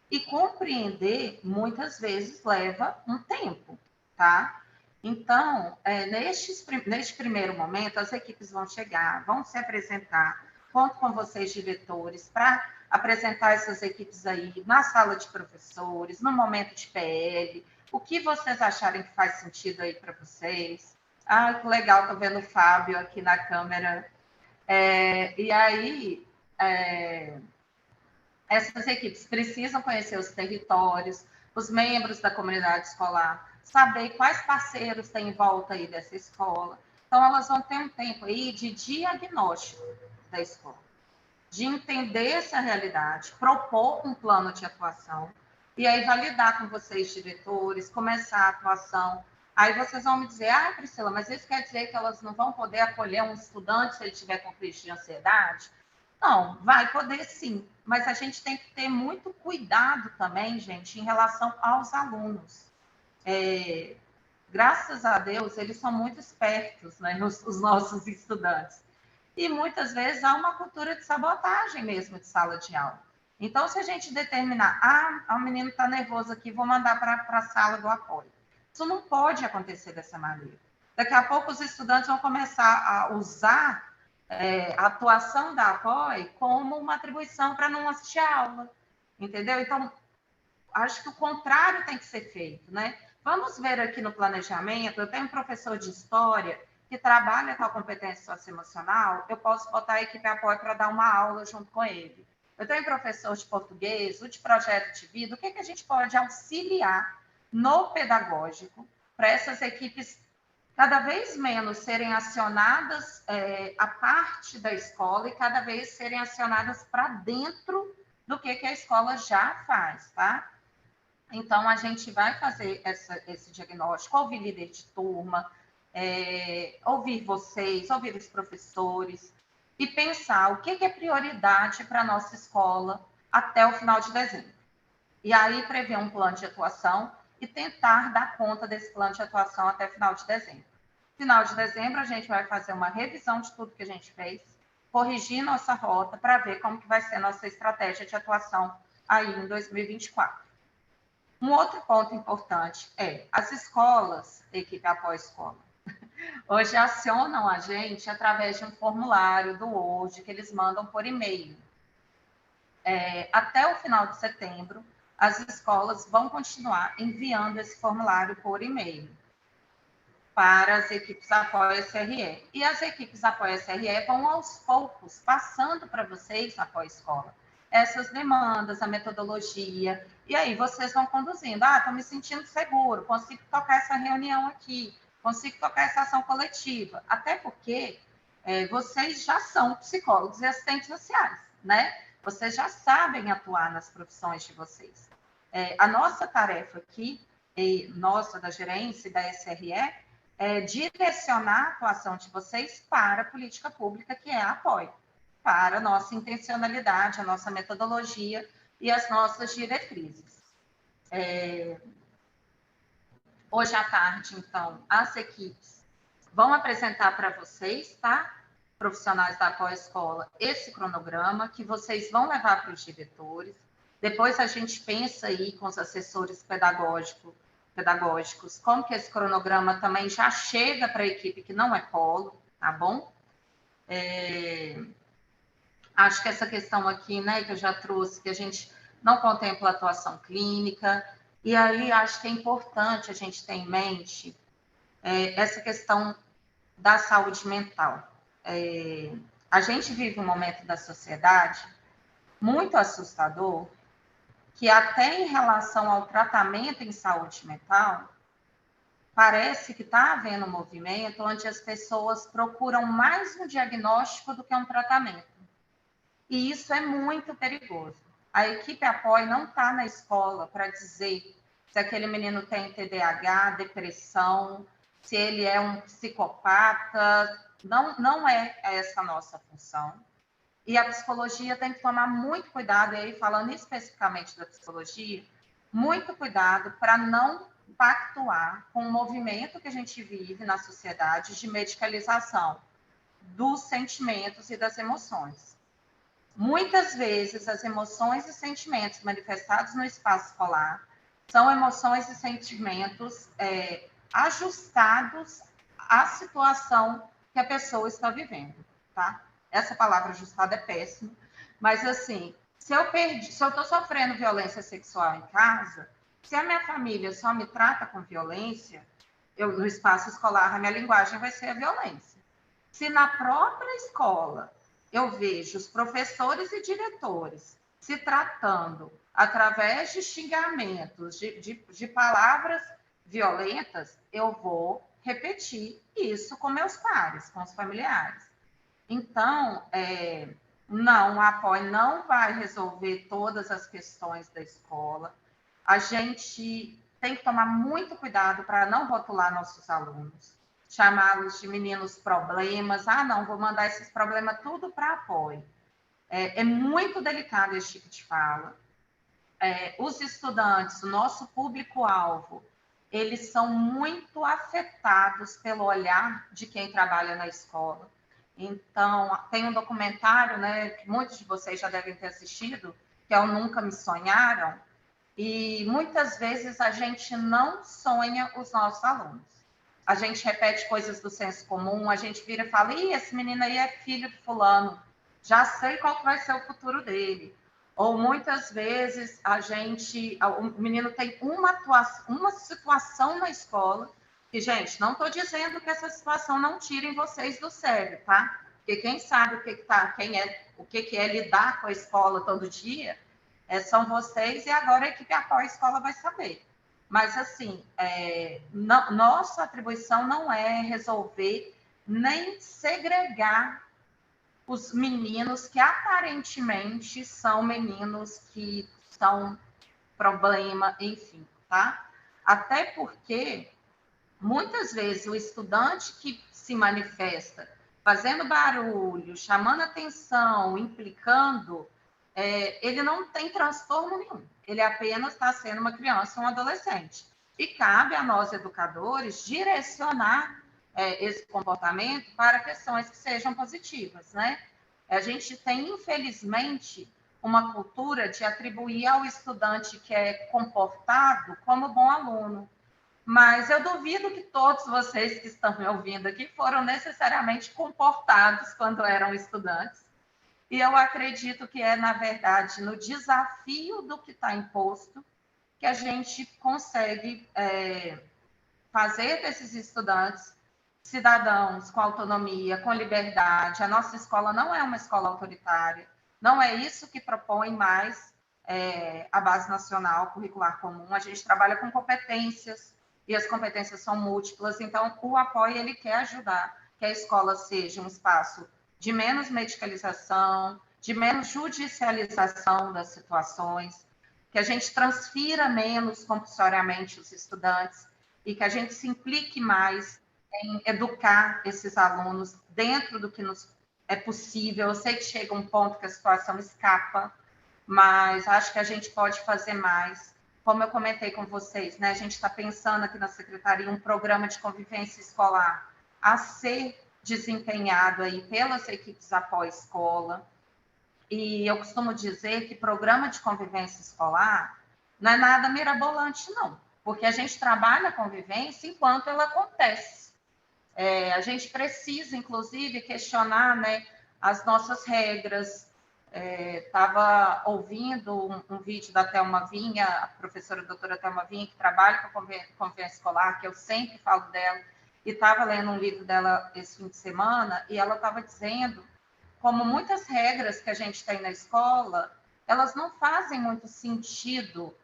Speaker 1: E compreender, muitas vezes, leva um tempo, tá? Então, neste primeiro momento, as equipes vão chegar, vão se apresentar, conto com vocês, diretores, para apresentar essas equipes aí na sala de professores, no momento de PL, o que vocês acharem que faz sentido aí para vocês. Ah, que legal, estou vendo o Fábio aqui na câmera. E aí, essas equipes precisam conhecer os territórios, os membros da comunidade escolar, saber quais parceiros tem em volta aí dessa escola. Então, elas vão ter um tempo aí de diagnóstico da escola, de entender essa realidade, propor um plano de atuação, e aí validar com vocês, diretores, começar a atuação. Aí vocês vão me dizer, ah, Priscila, mas isso quer dizer que elas não vão poder acolher um estudante se ele tiver com crise de ansiedade? Não, vai poder sim, mas a gente tem que ter muito cuidado também, gente, em relação aos alunos. Graças a Deus, eles são muito espertos, né, os nossos estudantes. E muitas vezes há uma cultura de sabotagem mesmo de sala de aula. Então, se a gente determinar, o menino está nervoso aqui, vou mandar para a sala do apoio. Isso não pode acontecer dessa maneira. Daqui a pouco os estudantes vão começar a usar a atuação da apoio como uma atribuição para não assistir a aula, entendeu? Então, acho que o contrário tem que ser feito, né? Vamos ver aqui no planejamento, eu tenho um professor de história que trabalha com a competência socioemocional, eu posso botar a equipe apoio para dar uma aula junto com ele. Eu tenho um professor de português, o de projeto de vida, o que a gente pode auxiliar no pedagógico para essas equipes cada vez menos serem acionadas a parte da escola e cada vez serem acionadas para dentro do que a escola já faz, tá? Então, a gente vai fazer esse diagnóstico, ouvir líder de turma, ouvir vocês, ouvir os professores e pensar o que é prioridade para a nossa escola até o final de dezembro. E aí, prever um plano de atuação e tentar dar conta desse plano de atuação até final de dezembro. Final de dezembro, a gente vai fazer uma revisão de tudo que a gente fez, corrigir nossa rota para ver como que vai ser nossa estratégia de atuação aí em 2024. Um outro ponto importante as escolas, equipe após-escola, hoje acionam a gente através de um formulário do Word que eles mandam por e-mail. Até o final de setembro, as escolas vão continuar enviando esse formulário por e-mail para as equipes apoio SRE. E as equipes apoio SRE vão, aos poucos, passando para vocês, apoio escola, essas demandas, a metodologia, e aí vocês vão conduzindo. Estou me sentindo seguro, consigo tocar essa reunião aqui, consigo tocar essa ação coletiva. Até porque vocês já são psicólogos e assistentes sociais, né? Vocês já sabem atuar nas profissões de vocês. A nossa tarefa aqui, nossa da gerência e da SRE, direcionar a atuação de vocês para a política pública, que é a apoio, para a nossa intencionalidade, a nossa metodologia e as nossas diretrizes. Hoje à tarde, então, as equipes vão apresentar para vocês, tá? Profissionais da Apoio Escola, esse cronograma que vocês vão levar para os diretores. Depois a gente pensa aí com os assessores pedagógicos, como que esse cronograma também já chega para a equipe que não é polo, tá bom? Acho que essa questão aqui, né, que eu já trouxe, que a gente não contempla atuação clínica, e aí acho que é importante a gente ter em mente essa questão da saúde mental. A gente vive um momento da sociedade muito assustador, que até em relação ao tratamento em saúde mental, parece que está havendo um movimento onde as pessoas procuram mais um diagnóstico do que um tratamento. E isso é muito perigoso. A equipe apoio não está na escola para dizer se aquele menino tem TDAH, depressão, se ele é um psicopata. Não é essa a nossa função. E a psicologia tem que tomar muito cuidado, e aí falando especificamente da psicologia, muito cuidado para não pactuar com o movimento que a gente vive na sociedade de medicalização dos sentimentos e das emoções. Muitas vezes, as emoções e sentimentos manifestados no espaço escolar são emoções e sentimentos ajustados à situação que a pessoa está vivendo, tá? Essa palavra ajustada é péssima, mas assim, se eu estou sofrendo violência sexual em casa, se a minha família só me trata com violência, no espaço escolar, a minha linguagem vai ser a violência. Se na própria escola eu vejo os professores e diretores se tratando através de xingamentos, de palavras violentas, eu vou repetir isso com meus pares, com os familiares. Então, não, a APOE não vai resolver todas as questões da escola. A gente tem que tomar muito cuidado para não rotular nossos alunos, chamá-los de meninos problemas. Ah, não, vou mandar esses problemas tudo para a APOE. É muito delicado esse tipo de fala. Os estudantes, o nosso público-alvo, eles são muito afetados pelo olhar de quem trabalha na escola. Então, tem um documentário, né, que muitos de vocês já devem ter assistido, que é o Nunca Me Sonharam, e muitas vezes a gente não sonha os nossos alunos. A gente repete coisas do senso comum, a gente vira e fala, esse menino aí é filho de fulano, já sei qual vai ser o futuro dele. Ou muitas vezes o menino tem uma situação na escola, que, gente, não estou dizendo que essa situação não tirem vocês do sério, tá? Porque quem sabe o que é lidar com a escola todo dia, são vocês, e agora a equipe APOE Escola vai saber. Mas, assim, nossa atribuição não é resolver nem segregar os meninos que aparentemente são meninos que são problema, enfim, tá? Até porque, muitas vezes, o estudante que se manifesta fazendo barulho, chamando atenção, implicando, ele não tem transtorno nenhum. Ele apenas está sendo uma criança, um adolescente. E cabe a nós, educadores, direcionar esse comportamento para questões que sejam positivas, né? A gente tem, infelizmente, uma cultura de atribuir ao estudante que é comportado como bom aluno. Mas eu duvido que todos vocês que estão me ouvindo aqui foram necessariamente comportados quando eram estudantes. E eu acredito que na verdade, no desafio do que está imposto, que a gente consegue fazer desses estudantes cidadãos com autonomia, com liberdade. A nossa escola não é uma escola autoritária, não é isso que propõe mais a Base Nacional Curricular Comum. A gente trabalha com competências, e as competências são múltiplas, então o apoio ele quer ajudar que a escola seja um espaço de menos medicalização, de menos judicialização das situações, que a gente transfira menos compulsoriamente os estudantes e que a gente se implique mais em educar esses alunos dentro do que nos é possível. Eu sei que chega um ponto que a situação escapa, mas acho que a gente pode fazer mais. Como eu comentei com vocês, né, a gente está pensando aqui na Secretaria um programa de convivência escolar a ser desempenhado aí pelas equipes após escola. E eu costumo dizer que programa de convivência escolar não é nada mirabolante, não, porque a gente trabalha a convivência enquanto ela acontece. A gente precisa, inclusive, questionar, né, as nossas regras. Estava ouvindo um vídeo da Thelma Vinha, a professora doutora Thelma Vinha, que trabalha com a convivência escolar, que eu sempre falo dela, e estava lendo um livro dela esse fim de semana, e ela estava dizendo como muitas regras que a gente tem na escola, elas não fazem muito sentido.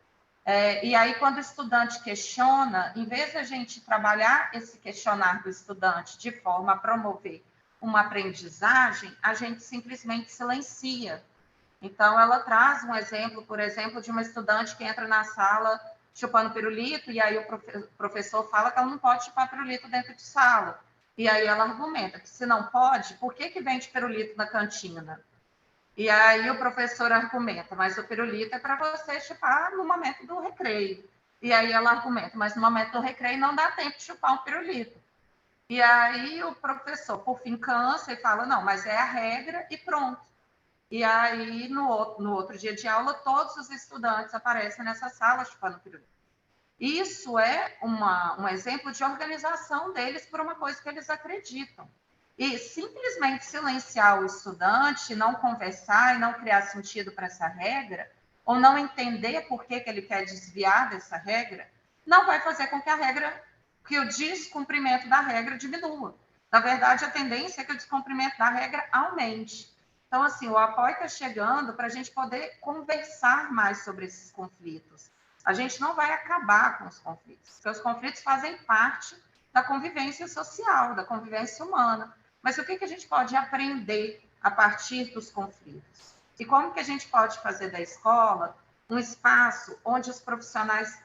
Speaker 1: E aí, quando o estudante questiona, em vez de a gente trabalhar esse questionar do estudante de forma a promover uma aprendizagem, a gente simplesmente silencia. Então, ela traz um exemplo, por exemplo, de uma estudante que entra na sala chupando pirulito, e aí o professor fala que ela não pode chupar pirulito dentro de sala. E aí ela argumenta que se não pode, por que vende pirulito na cantina? E aí o professor argumenta, mas o pirulito é para você chupar no momento do recreio. E aí ela argumenta, mas no momento do recreio não dá tempo de chupar um pirulito. E aí o professor, por fim, cansa e fala, não, mas é a regra e pronto. E aí, no outro dia de aula, todos os estudantes aparecem nessa sala chupando pirulito. Isso é um exemplo de organização deles por uma coisa que eles acreditam. E simplesmente silenciar o estudante, não conversar e não criar sentido para essa regra, ou não entender por que ele quer desviar dessa regra, não vai fazer com que a regra, que o descumprimento da regra diminua. Na verdade, a tendência é que o descumprimento da regra aumente. Então, assim, o apoio está chegando para a gente poder conversar mais sobre esses conflitos. A gente não vai acabar com os conflitos, porque os conflitos fazem parte da convivência social, da convivência humana. Mas o que a gente pode aprender a partir dos conflitos? E como que a gente pode fazer da escola um espaço onde os profissionais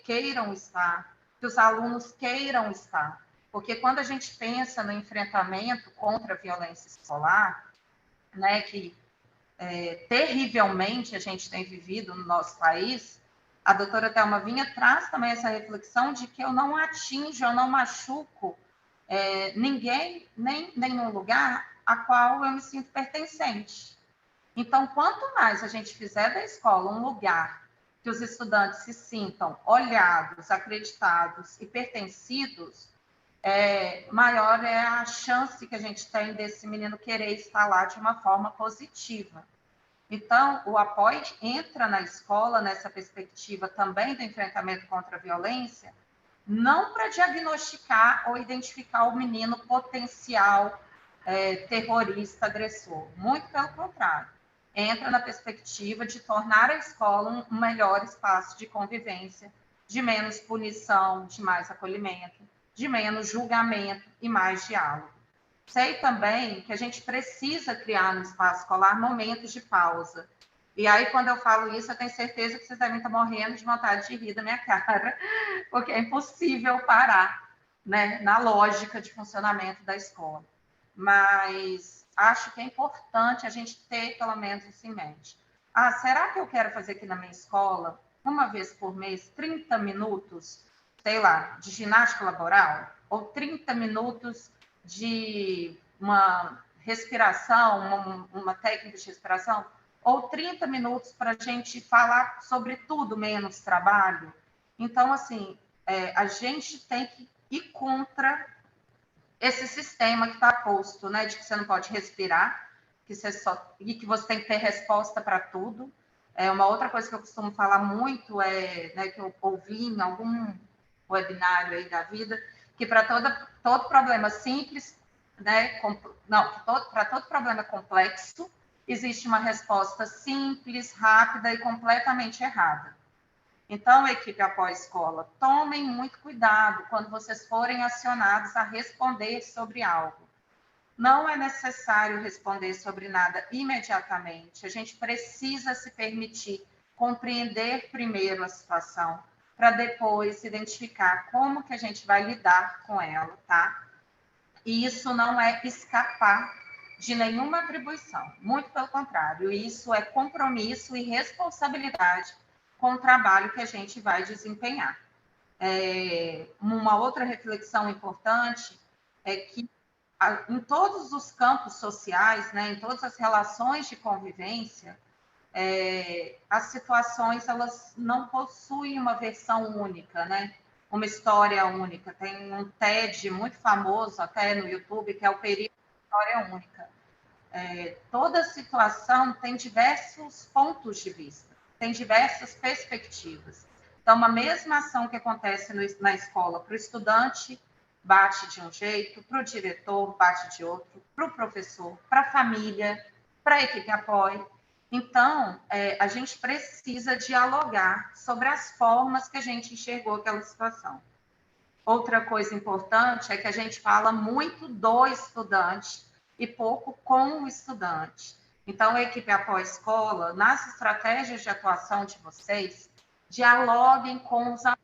Speaker 1: queiram estar, que os alunos queiram estar? Porque quando a gente pensa no enfrentamento contra a violência escolar, né, que terrivelmente a gente tem vivido no nosso país, a doutora Thelma Vinha traz também essa reflexão de que eu não atinjo, eu não machuco ninguém, nem nenhum lugar a qual eu me sinto pertencente. Então, quanto mais a gente fizer da escola um lugar que os estudantes se sintam olhados, acreditados e pertencidos, maior é a chance que a gente tem desse menino querer estar lá de uma forma positiva. Então, o apoio entra na escola nessa perspectiva também do enfrentamento contra a violência, não para diagnosticar ou identificar o menino potencial terrorista, agressor. Muito pelo contrário. Entra na perspectiva de tornar a escola um melhor espaço de convivência, de menos punição, de mais acolhimento, de menos julgamento e mais diálogo. Sei também que a gente precisa criar no espaço escolar momentos de pausa. E aí, quando eu falo isso, eu tenho certeza que vocês devem estar morrendo de vontade de rir da minha cara, porque é impossível parar, né, na lógica de funcionamento da escola. Mas acho que é importante a gente ter, pelo menos, isso em mente. Ah, será que eu quero fazer aqui na minha escola, uma vez por mês, 30 minutos, sei lá, de ginástica laboral? Ou 30 minutos de uma respiração, uma técnica de respiração? Ou 30 minutos para a gente falar sobre tudo menos trabalho? Então, assim, a gente tem que ir contra esse sistema que está posto, né, de que você não pode respirar, e que você tem que ter resposta para tudo. Uma outra coisa que eu costumo falar muito né, que eu ouvi em algum webinário aí da vida, que para todo problema simples, né, para todo problema complexo, existe uma resposta simples, rápida e completamente errada. Então, equipe após-escola, tomem muito cuidado quando vocês forem acionados a responder sobre algo. Não é necessário responder sobre nada imediatamente. A gente precisa se permitir compreender primeiro a situação, para depois identificar como que a gente vai lidar com ela, tá? E isso não é escapar de nenhuma atribuição, muito pelo contrário, isso é compromisso e responsabilidade com o trabalho que a gente vai desempenhar. Uma outra reflexão importante é que em todos os campos sociais, né, em todas as relações de convivência, as situações elas não possuem uma versão única, né? Uma história única. Tem um TED muito famoso até no YouTube, que é o Perigo da História Única. Toda situação tem diversos pontos de vista, tem diversas perspectivas. Então, uma mesma ação que acontece na escola para o estudante bate de um jeito, para o diretor bate de outro, para o professor, para a família, para a equipe apoio. Então, a gente precisa dialogar sobre as formas que a gente enxergou aquela situação. Outra coisa importante é que a gente fala muito do estudante e pouco com o estudante. Então, a equipe após-escola, nas estratégias de atuação de vocês, dialoguem com os alunos.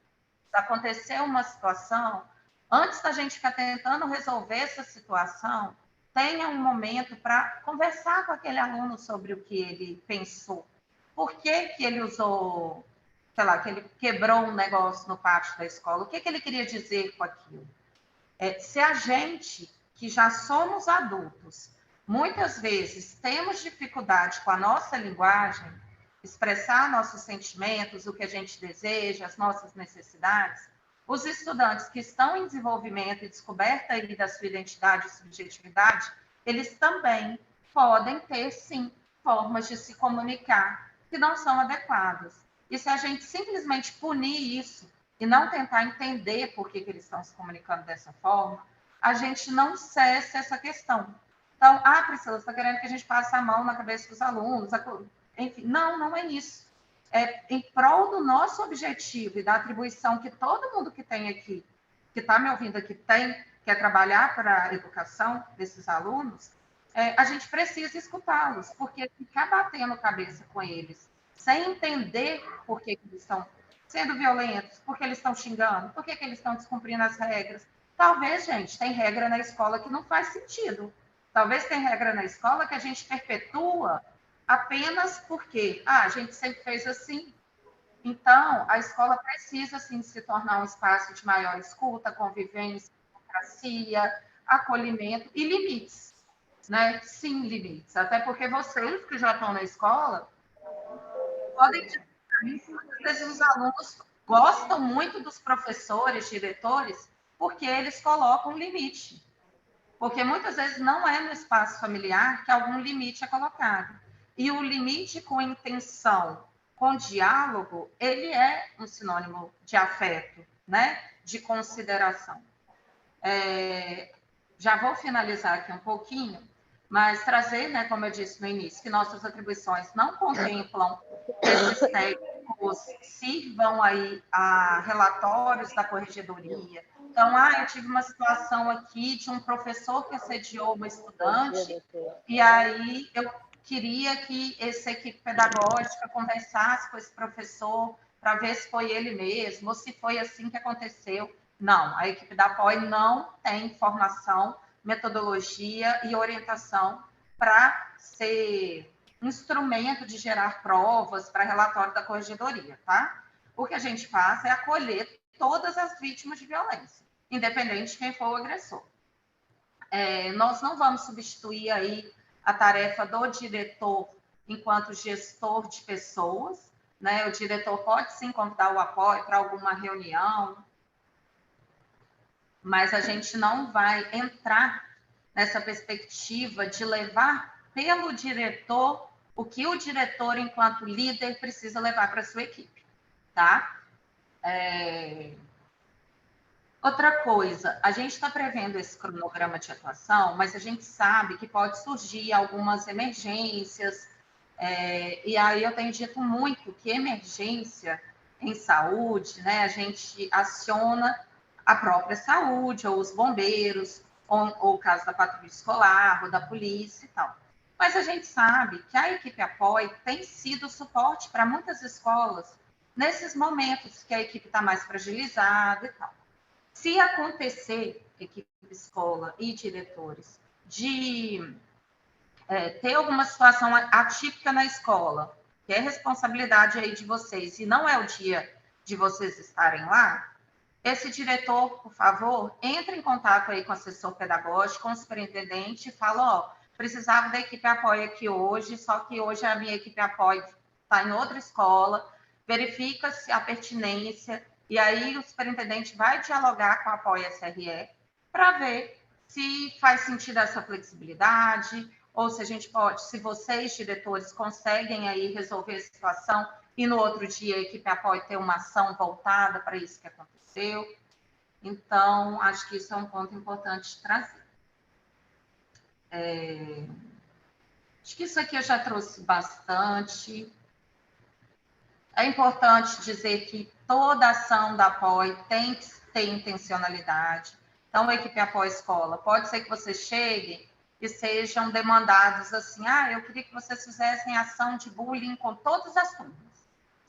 Speaker 1: Aconteceu uma situação, antes da gente ficar tentando resolver essa situação, tenha um momento para conversar com aquele aluno sobre o que ele pensou. Por que ele usou sei lá, que ele quebrou um negócio no pátio da escola. O que ele queria dizer com aquilo? Se a gente, que já somos adultos, muitas vezes temos dificuldade com a nossa linguagem, expressar nossos sentimentos, o que a gente deseja, as nossas necessidades, os estudantes que estão em desenvolvimento e descoberta aí da sua identidade e subjetividade, eles também podem ter, sim, formas de se comunicar que não são adequadas. E se a gente simplesmente punir isso e não tentar entender por que eles estão se comunicando dessa forma, a gente não cessa essa questão. Então, Priscila, você está querendo que a gente passe a mão na cabeça dos alunos? Enfim, não é isso. É em prol do nosso objetivo e da atribuição que todo mundo que tem aqui, que está me ouvindo aqui, quer trabalhar para a educação desses alunos, a gente precisa escutá-los, porque ficar batendo cabeça com eles, sem entender por que eles estão sendo violentos, por que eles estão xingando, por que eles estão descumprindo as regras. Talvez, gente, tem regra na escola que não faz sentido. Talvez tem regra na escola que a gente perpetua apenas porque a gente sempre fez assim. Então, a escola precisa, sim, se tornar um espaço de maior escuta, convivência, democracia, acolhimento e limites, né? Sim, limites. Até porque vocês que já estão na escola podem dizer para mim que muitas vezes os alunos gostam muito dos professores, diretores, porque eles colocam limite. Porque muitas vezes não é no espaço familiar que algum limite é colocado. E o limite com intenção, com diálogo, ele é um sinônimo de afeto, né? De consideração. Já vou finalizar aqui um pouquinho, mas trazer, né, como eu disse no início, que nossas atribuições não contemplam que esses técnicos sirvam aí a relatórios da corregedoria. Então, eu tive uma situação aqui de um professor que assediou uma estudante, e aí eu queria que essa equipe pedagógica conversasse com esse professor para ver se foi ele mesmo, ou se foi assim que aconteceu. Não, a equipe da POI não tem formação, metodologia e orientação para ser instrumento de gerar provas para relatório da corregedoria, tá? O que a gente faz é acolher todas as vítimas de violência, independente de quem for o agressor. Nós não vamos substituir aí a tarefa do diretor enquanto gestor de pessoas, né? O diretor pode sim convidar o apoio para alguma reunião, mas a gente não vai entrar nessa perspectiva de levar pelo diretor o que o diretor, enquanto líder, precisa levar para a sua equipe, tá? Outra coisa, a gente está prevendo esse cronograma de atuação, mas a gente sabe que pode surgir algumas emergências, e aí eu tenho dito muito que emergência em saúde, né, a gente aciona a própria saúde, ou os bombeiros, ou o caso da patrulha escolar, ou da polícia e tal. Mas a gente sabe que a equipe apoio tem sido suporte para muitas escolas nesses momentos que a equipe está mais fragilizada e tal. Se acontecer, equipe de escola e diretores, de ter alguma situação atípica na escola, que é responsabilidade aí de vocês, e não é o dia de vocês estarem lá, esse diretor, por favor, entre em contato aí com o assessor pedagógico, com o superintendente, e fala, precisava da equipe apoio aqui hoje, só que hoje a minha equipe apoio está em outra escola, verifica-se a pertinência, e aí o superintendente vai dialogar com a apoio SRE para ver se faz sentido essa flexibilidade, ou se a gente pode, se vocês, diretores, conseguem aí resolver a situação e no outro dia a equipe apoio ter uma ação voltada para isso que aconteceu. Então, acho que isso é um ponto importante de trazer. Acho que isso aqui eu já trouxe bastante. É importante dizer que toda ação da apoio tem que ter intencionalidade. Então, a equipe apoio escola, pode ser que vocês cheguem e sejam demandados assim, eu queria que vocês fizessem ação de bullying com todas as turmas.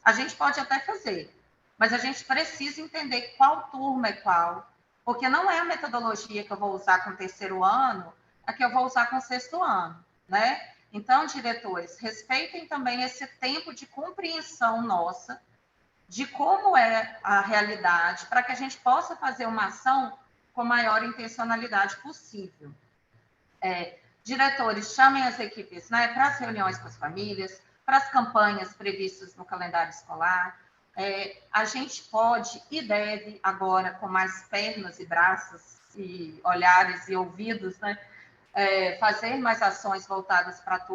Speaker 1: A gente pode até fazer, mas a gente precisa entender qual turma é qual, porque não é a metodologia que eu vou usar com o terceiro ano, a que eu vou usar com o sexto ano, né? Então, diretores, respeitem também esse tempo de compreensão nossa de como é a realidade, para que a gente possa fazer uma ação com a maior intencionalidade possível. Diretores, chamem as equipes, né, para as reuniões com as famílias, para as campanhas previstas no calendário escolar. A gente pode e deve, agora, com mais pernas e braços, e olhares e ouvidos, né, fazer mais ações voltadas para as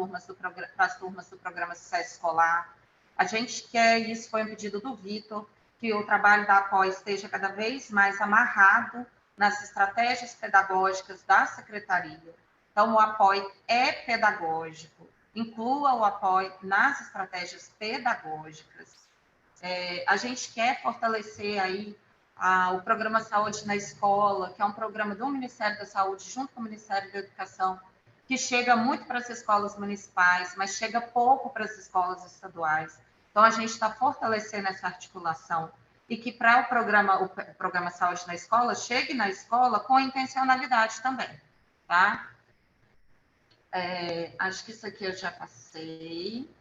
Speaker 1: turmas do programa Sucesso Escolar. A gente quer, isso foi um pedido do Vitor, que o trabalho da APOI esteja cada vez mais amarrado nas estratégias pedagógicas da secretaria. Então, o apoio é pedagógico, inclua o apoio nas estratégias pedagógicas. A gente quer fortalecer aí o Programa Saúde na Escola, que é um programa do Ministério da Saúde, junto com o Ministério da Educação, que chega muito para as escolas municipais, mas chega pouco para as escolas estaduais. Então, a gente está fortalecendo essa articulação e que para o programa Saúde na Escola, chegue na escola com intencionalidade também, tá? Acho que isso aqui eu já passei.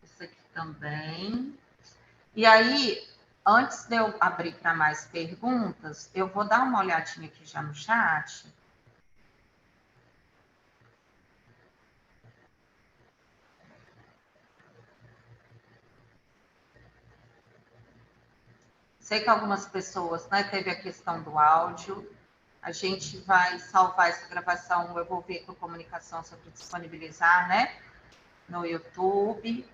Speaker 1: Isso aqui também. E aí, antes de eu abrir para mais perguntas, eu vou dar uma olhadinha aqui já no chat. Sei que algumas pessoas, né, teve a questão do áudio. A gente vai salvar essa gravação, eu vou ver com a comunicação sobre disponibilizar, né, no YouTube.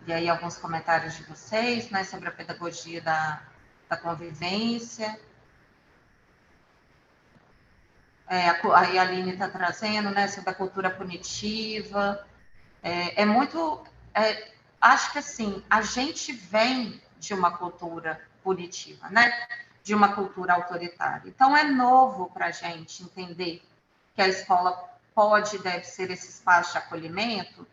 Speaker 1: E aí, alguns comentários de vocês, né, sobre a pedagogia da convivência. Aí a Aline está trazendo, né, sobre a cultura punitiva. Acho que assim, a gente vem de uma cultura punitiva, né? De uma cultura autoritária. Então, é novo para a gente entender que a escola pode e deve ser esse espaço de acolhimento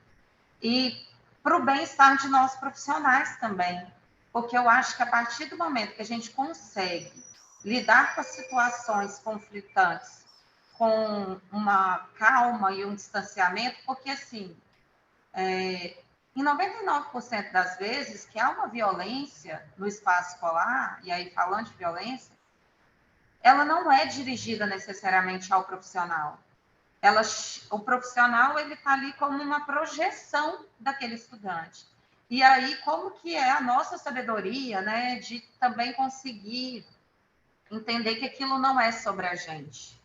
Speaker 1: e para o bem-estar de nós profissionais também. Porque eu acho que a partir do momento que a gente consegue lidar com as situações conflitantes com uma calma e um distanciamento, porque assim, em 99% das vezes que há uma violência no espaço escolar, e aí falando de violência, ela não é dirigida necessariamente ao profissional. O profissional ele está ali como uma projeção daquele estudante. E aí, como que é a nossa sabedoria, né, de também conseguir entender que aquilo não é sobre a gente.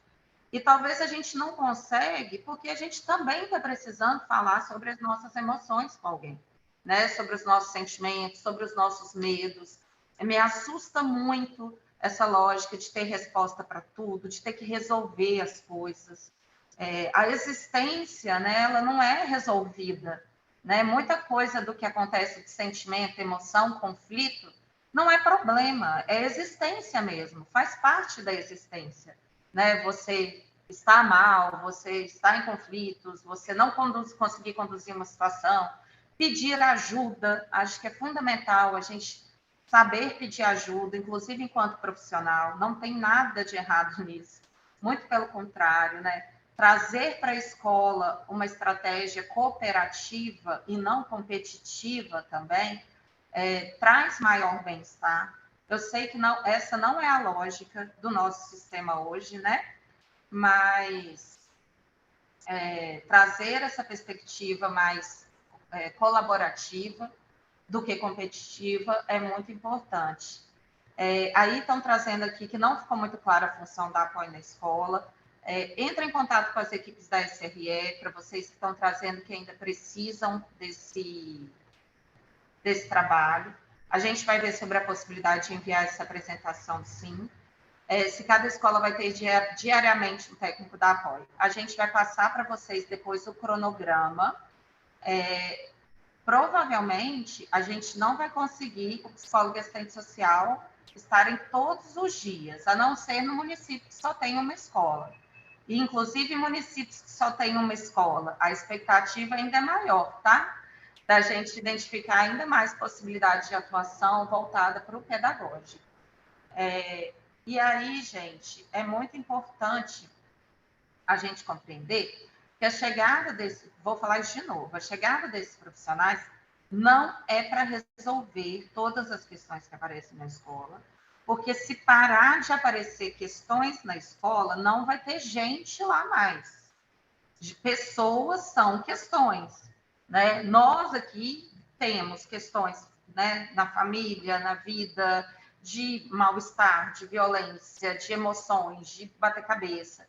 Speaker 1: E talvez a gente não consegue, porque a gente também está precisando falar sobre as nossas emoções com alguém, né? Sobre os nossos sentimentos, sobre os nossos medos. Me assusta muito essa lógica de ter resposta para tudo, de ter que resolver as coisas. A existência, né, ela não é resolvida, né? Muita coisa do que acontece de sentimento, emoção, conflito, não é problema, é existência mesmo, faz parte da existência, né? Você está mal, você está em conflitos, você não conseguir conduzir uma situação, pedir ajuda, acho que é fundamental a gente saber pedir ajuda, inclusive enquanto profissional, não tem nada de errado nisso, muito pelo contrário, né? Trazer para a escola uma estratégia cooperativa e não competitiva também, traz maior bem-estar. Eu sei que não, essa não é a lógica do nosso sistema hoje, né? Mas trazer essa perspectiva mais colaborativa do que competitiva é muito importante. Aí estão trazendo aqui que não ficou muito clara a função da apoio na escola. Entra em contato com as equipes da SRE, para vocês que estão trazendo que ainda precisam desse trabalho. A gente vai ver sobre a possibilidade de enviar essa apresentação, sim. Se cada escola vai ter diariamente um técnico da apoio. A gente vai passar para vocês depois o cronograma. Provavelmente, a gente não vai conseguir o psicólogo e assistente social estarem todos os dias, a não ser no município que só tem uma escola. E, inclusive, municípios que só tem uma escola, a expectativa ainda é maior, tá? Da gente identificar ainda mais possibilidades de atuação voltada para o pedagógico. E aí, gente, é muito importante a gente compreender que a chegada vou falar isso de novo, a chegada desses profissionais não é para resolver todas as questões que aparecem na escola, porque se parar de aparecer questões na escola, não vai ter gente lá mais. Pessoas são questões, né? Nós aqui temos questões, né, na família, na vida, de mal-estar, de violência, de emoções, de bater cabeça.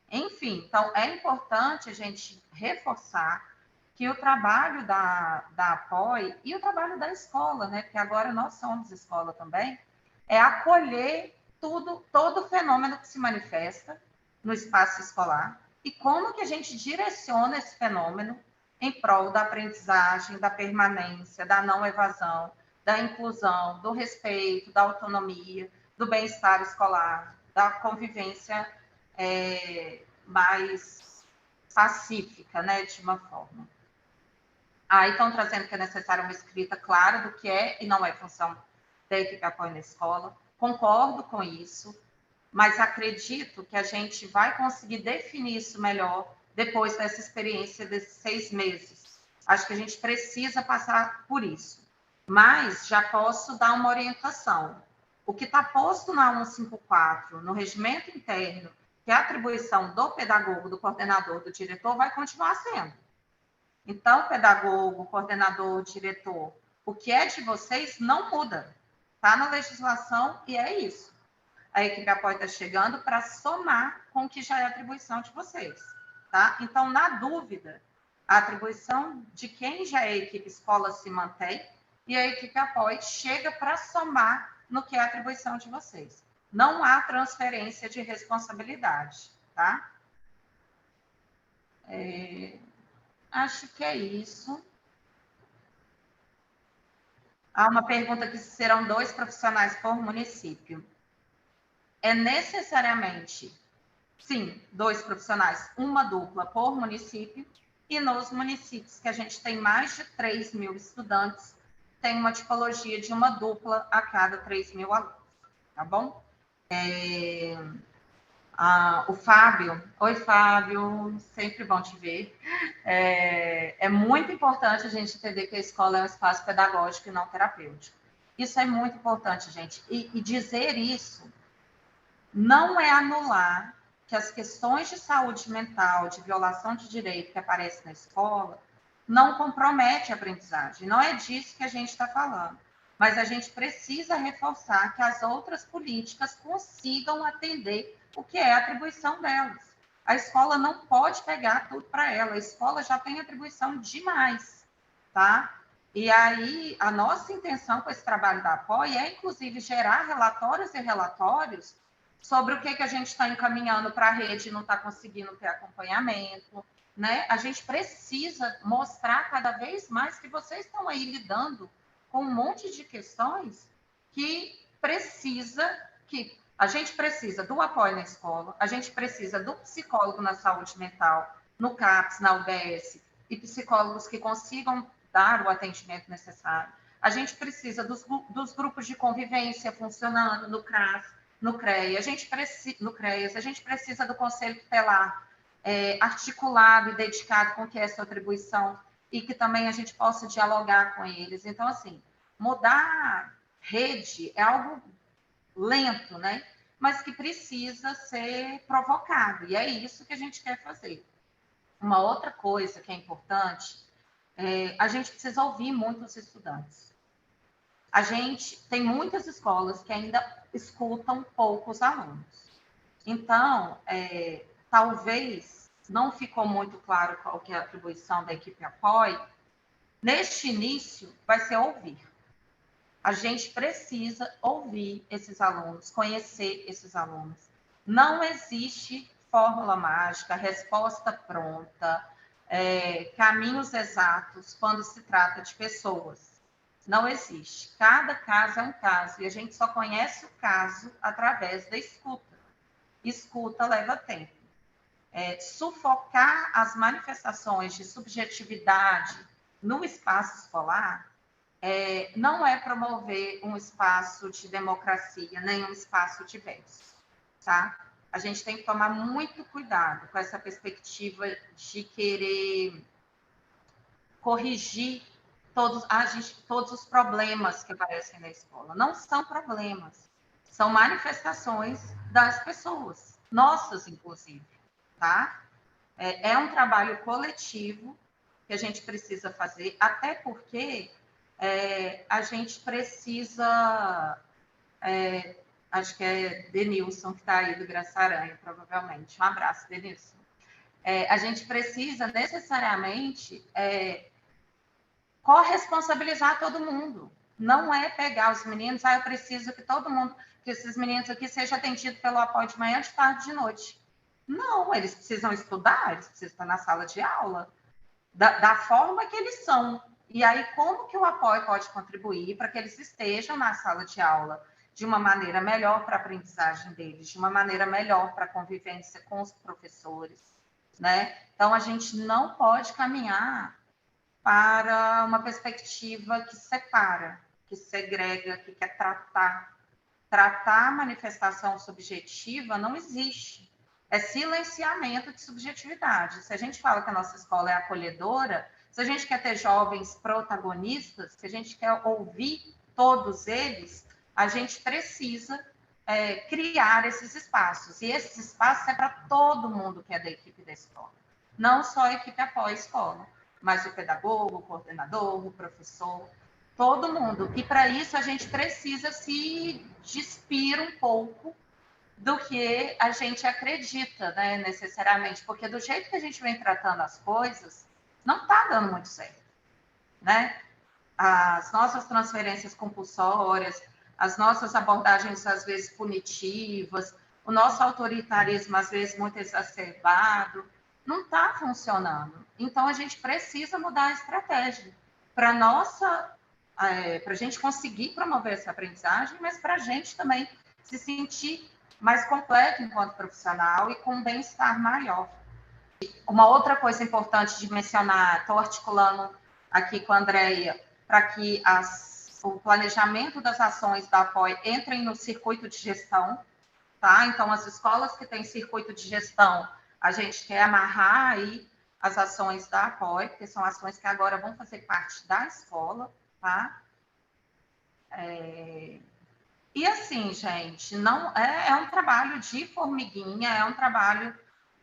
Speaker 1: Enfim, então é importante a gente reforçar que o trabalho da APOI e o trabalho da escola, né, porque agora nós somos escola também, é acolher todo o fenômeno que se manifesta no espaço escolar e como que a gente direciona esse fenômeno em prol da aprendizagem, da permanência, da não evasão, da inclusão, do respeito, da autonomia, do bem-estar escolar, da convivência mais pacífica, né, de uma forma. Aí estão trazendo que é necessária uma escrita clara do que é e não é função da equipe apoio na escola. Concordo com isso, mas acredito que a gente vai conseguir definir isso melhor depois dessa experiência desses 6 meses. Acho que a gente precisa passar por isso. Mas já posso dar uma orientação. O que está posto na 154, no regimento interno, que é a atribuição do pedagogo, do coordenador, do diretor, vai continuar sendo. Então, pedagogo, coordenador, diretor, o que é de vocês não muda. Está na legislação e é isso. A equipe apoio está chegando para somar com o que já é atribuição de vocês. Tá? Então, na dúvida, a atribuição de quem já é equipe escola se mantém e a equipe apoio chega para somar no que é a atribuição de vocês. Não há transferência de responsabilidade, tá? Acho que é isso. Há uma pergunta que serão 2 profissionais por município. É necessariamente, sim, 2 profissionais, uma dupla por município, e nos municípios que a gente tem mais de 3 mil estudantes, tem uma tipologia de uma dupla a cada 3 mil alunos, tá bom? O Fábio, oi Fábio, sempre bom te ver. É muito importante a gente entender que a escola é um espaço pedagógico e não terapêutico. Isso é muito importante, gente. E dizer isso não é anular que as questões de saúde mental, de violação de direito que aparecem na escola, não compromete a aprendizagem. Não é disso que a gente está falando. Mas a gente precisa reforçar que as outras políticas consigam atender o que é a atribuição delas. A escola não pode pegar tudo para ela. A escola já tem atribuição demais, tá? E aí, a nossa intenção com esse trabalho da APOI é, inclusive, gerar relatórios e relatórios sobre o que a gente está encaminhando para a rede e não está conseguindo ter acompanhamento, né? A gente precisa mostrar cada vez mais que vocês estão aí lidando com um monte de questões que a gente precisa do apoio na escola, a gente precisa do psicólogo na saúde mental, no CAPS, na UBS, e psicólogos que consigam dar o atendimento necessário. A gente precisa dos grupos de convivência funcionando no CRAS, no CREA, no CREAS, a gente precisa do Conselho Tutelar articulado e dedicado com que é a sua atribuição e que também a gente possa dialogar com eles. Então, assim, mudar rede é algo lento, né? Mas que precisa ser provocado, e é isso que a gente quer fazer. Uma outra coisa que é importante, a gente precisa ouvir muito os estudantes. A gente tem muitas escolas que ainda escutam poucos alunos. Então, talvez não ficou muito claro qual que é a atribuição da equipe apoio. Neste início, vai ser ouvir. A gente precisa ouvir esses alunos, conhecer esses alunos. Não existe fórmula mágica, resposta pronta, caminhos exatos quando se trata de pessoas. Não existe. Cada caso é um caso e a gente só conhece o caso através da escuta. Escuta leva tempo. Sufocar as manifestações de subjetividade no espaço escolar não é promover um espaço de democracia, nem um espaço diverso, tá? A gente tem que tomar muito cuidado com essa perspectiva de querer corrigir todos os problemas que aparecem na escola. Não são problemas, são manifestações das pessoas, nossas, inclusive, tá? É um trabalho coletivo que a gente precisa fazer, até porque a gente precisa... acho que é Denilson que está aí do Graça Aranha, provavelmente. Um abraço, Denilson. A gente precisa necessariamente corresponsabilizar todo mundo. Não é pegar os meninos, eu preciso que todo mundo, que esses meninos aqui sejam atendidos pelo apoio de manhã, de tarde, de noite. Não, eles precisam estudar, eles precisam estar na sala de aula, da forma que eles são. E aí, como que o apoio pode contribuir para que eles estejam na sala de aula de uma maneira melhor para a aprendizagem deles, de uma maneira melhor para a convivência com os professores, né? Então, a gente não pode caminhar para uma perspectiva que separa, que segrega, que quer tratar. Tratar a manifestação subjetiva não existe. É silenciamento de subjetividade. Se a gente fala que a nossa escola é acolhedora, se a gente quer ter jovens protagonistas, se a gente quer ouvir todos eles, a gente precisa criar esses espaços. E esses espaços é para todo mundo que é da equipe da escola. Não só a equipe após-escola, mas o pedagogo, o coordenador, o professor, todo mundo. E para isso a gente precisa se despir um pouco do que a gente acredita, né, necessariamente, porque do jeito que a gente vem tratando as coisas, não está dando muito certo, né? As nossas transferências compulsórias, as nossas abordagens às vezes punitivas, o nosso autoritarismo às vezes muito exacerbado, não está funcionando. Então a gente precisa mudar a estratégia para a gente conseguir promover essa aprendizagem, mas para a gente também se sentir mais completo enquanto profissional e com um bem-estar maior. Uma outra coisa importante de mencionar, estou articulando aqui com a Andréia, para que o planejamento das ações da APOI entrem no circuito de gestão, tá? Então, as escolas que têm circuito de gestão, a gente quer amarrar aí as ações da APOI, porque são ações que agora vão fazer parte da escola, tá? E assim, gente, não é um trabalho de formiguinha, é um trabalho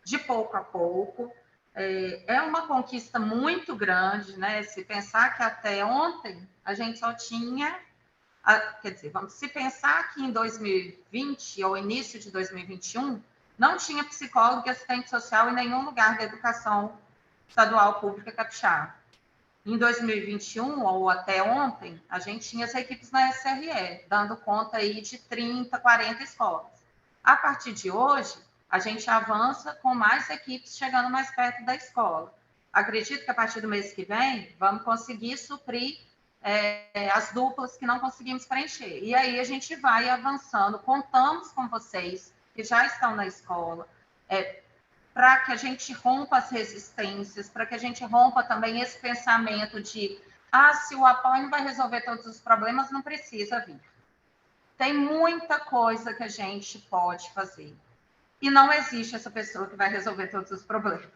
Speaker 1: de pouco a pouco. É uma conquista muito grande, né? Se pensar que até ontem a gente só tinha... Quer dizer, se pensar que em 2020 ou início de 2021 não tinha psicólogo e assistente social em nenhum lugar da educação estadual pública capixaba. Em 2021, ou até ontem, a gente tinha as equipes na SRE, dando conta aí de 30, 40 escolas. A partir de hoje, a gente avança com mais equipes chegando mais perto da escola. Acredito que a partir do mês que vem, vamos conseguir suprir as duplas que não conseguimos preencher. E aí a gente vai avançando, contamos com vocês que já estão na escola, para que a gente rompa as resistências, para que a gente rompa também esse pensamento de se o apoio não vai resolver todos os problemas, não precisa vir. Tem muita coisa que a gente pode fazer. E não existe essa pessoa que vai resolver todos os problemas.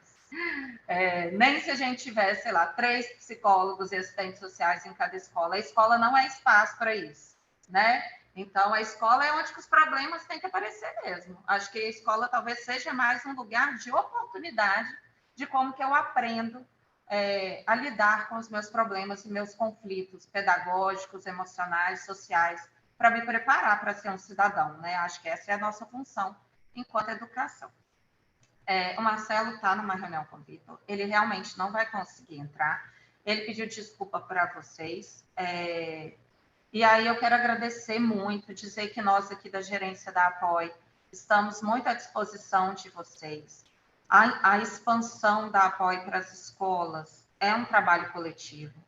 Speaker 1: Nem se a gente tiver, sei lá, 3 psicólogos e assistentes sociais em cada escola. A escola não é espaço para isso, né? Então, a escola é onde os problemas têm que aparecer mesmo. Acho que a escola talvez seja mais um lugar de oportunidade de como que eu aprendo a lidar com os meus problemas e meus conflitos pedagógicos, emocionais, sociais, para me preparar para ser um cidadão, né? Acho que essa é a nossa função enquanto educação. O Marcelo está numa reunião com o Vitor, ele realmente não vai conseguir entrar, ele pediu desculpa para vocês, e aí eu quero agradecer muito, dizer que nós aqui da gerência da APOI estamos muito à disposição de vocês. A expansão da APOI para as escolas é um trabalho coletivo.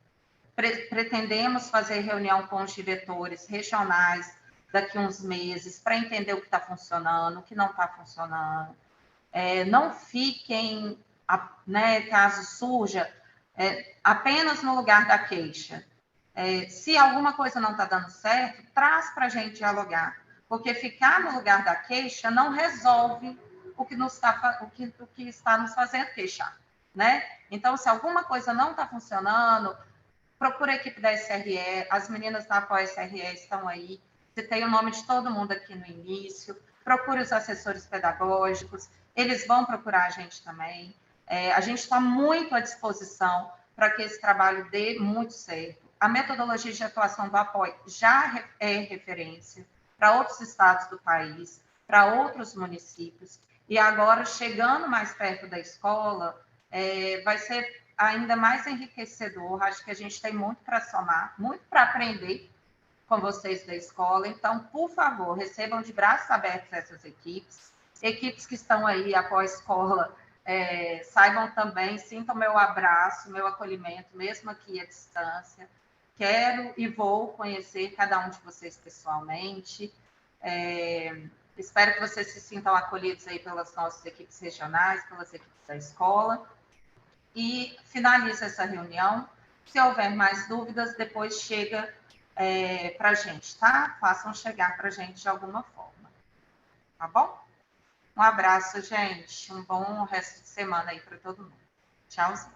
Speaker 1: Pretendemos fazer reunião com os diretores regionais daqui a uns meses para entender o que está funcionando, o que não está funcionando. Não fiquem, né, caso surja, apenas no lugar da queixa. Se alguma coisa não está dando certo, traz para a gente dialogar, porque ficar no lugar da queixa não resolve o que está nos fazendo queixar, né? Então, se alguma coisa não está funcionando, procura a equipe da SRE, as meninas da Apoia SRE estão aí, você tem o nome de todo mundo aqui no início, procure os assessores pedagógicos, eles vão procurar a gente também. A gente está muito à disposição para que esse trabalho dê muito certo. A metodologia de atuação do Apoia já é referência para outros estados do país, para outros municípios, e agora, chegando mais perto da escola, vai ser ainda mais enriquecedor. Acho que a gente tem muito para somar, muito para aprender com vocês da escola. Então, por favor, recebam de braços abertos essas equipes que estão aí após a escola, saibam também, sintam meu abraço, meu acolhimento, mesmo aqui à distância. Quero e vou conhecer cada um de vocês pessoalmente. Espero que vocês se sintam acolhidos aí pelas nossas equipes regionais, pelas equipes da escola. E finaliza essa reunião. Se houver mais dúvidas, depois chega para a gente, tá? Façam chegar para a gente de alguma forma. Tá bom? Um abraço, gente. Um bom resto de semana aí para todo mundo. Tchauzinho.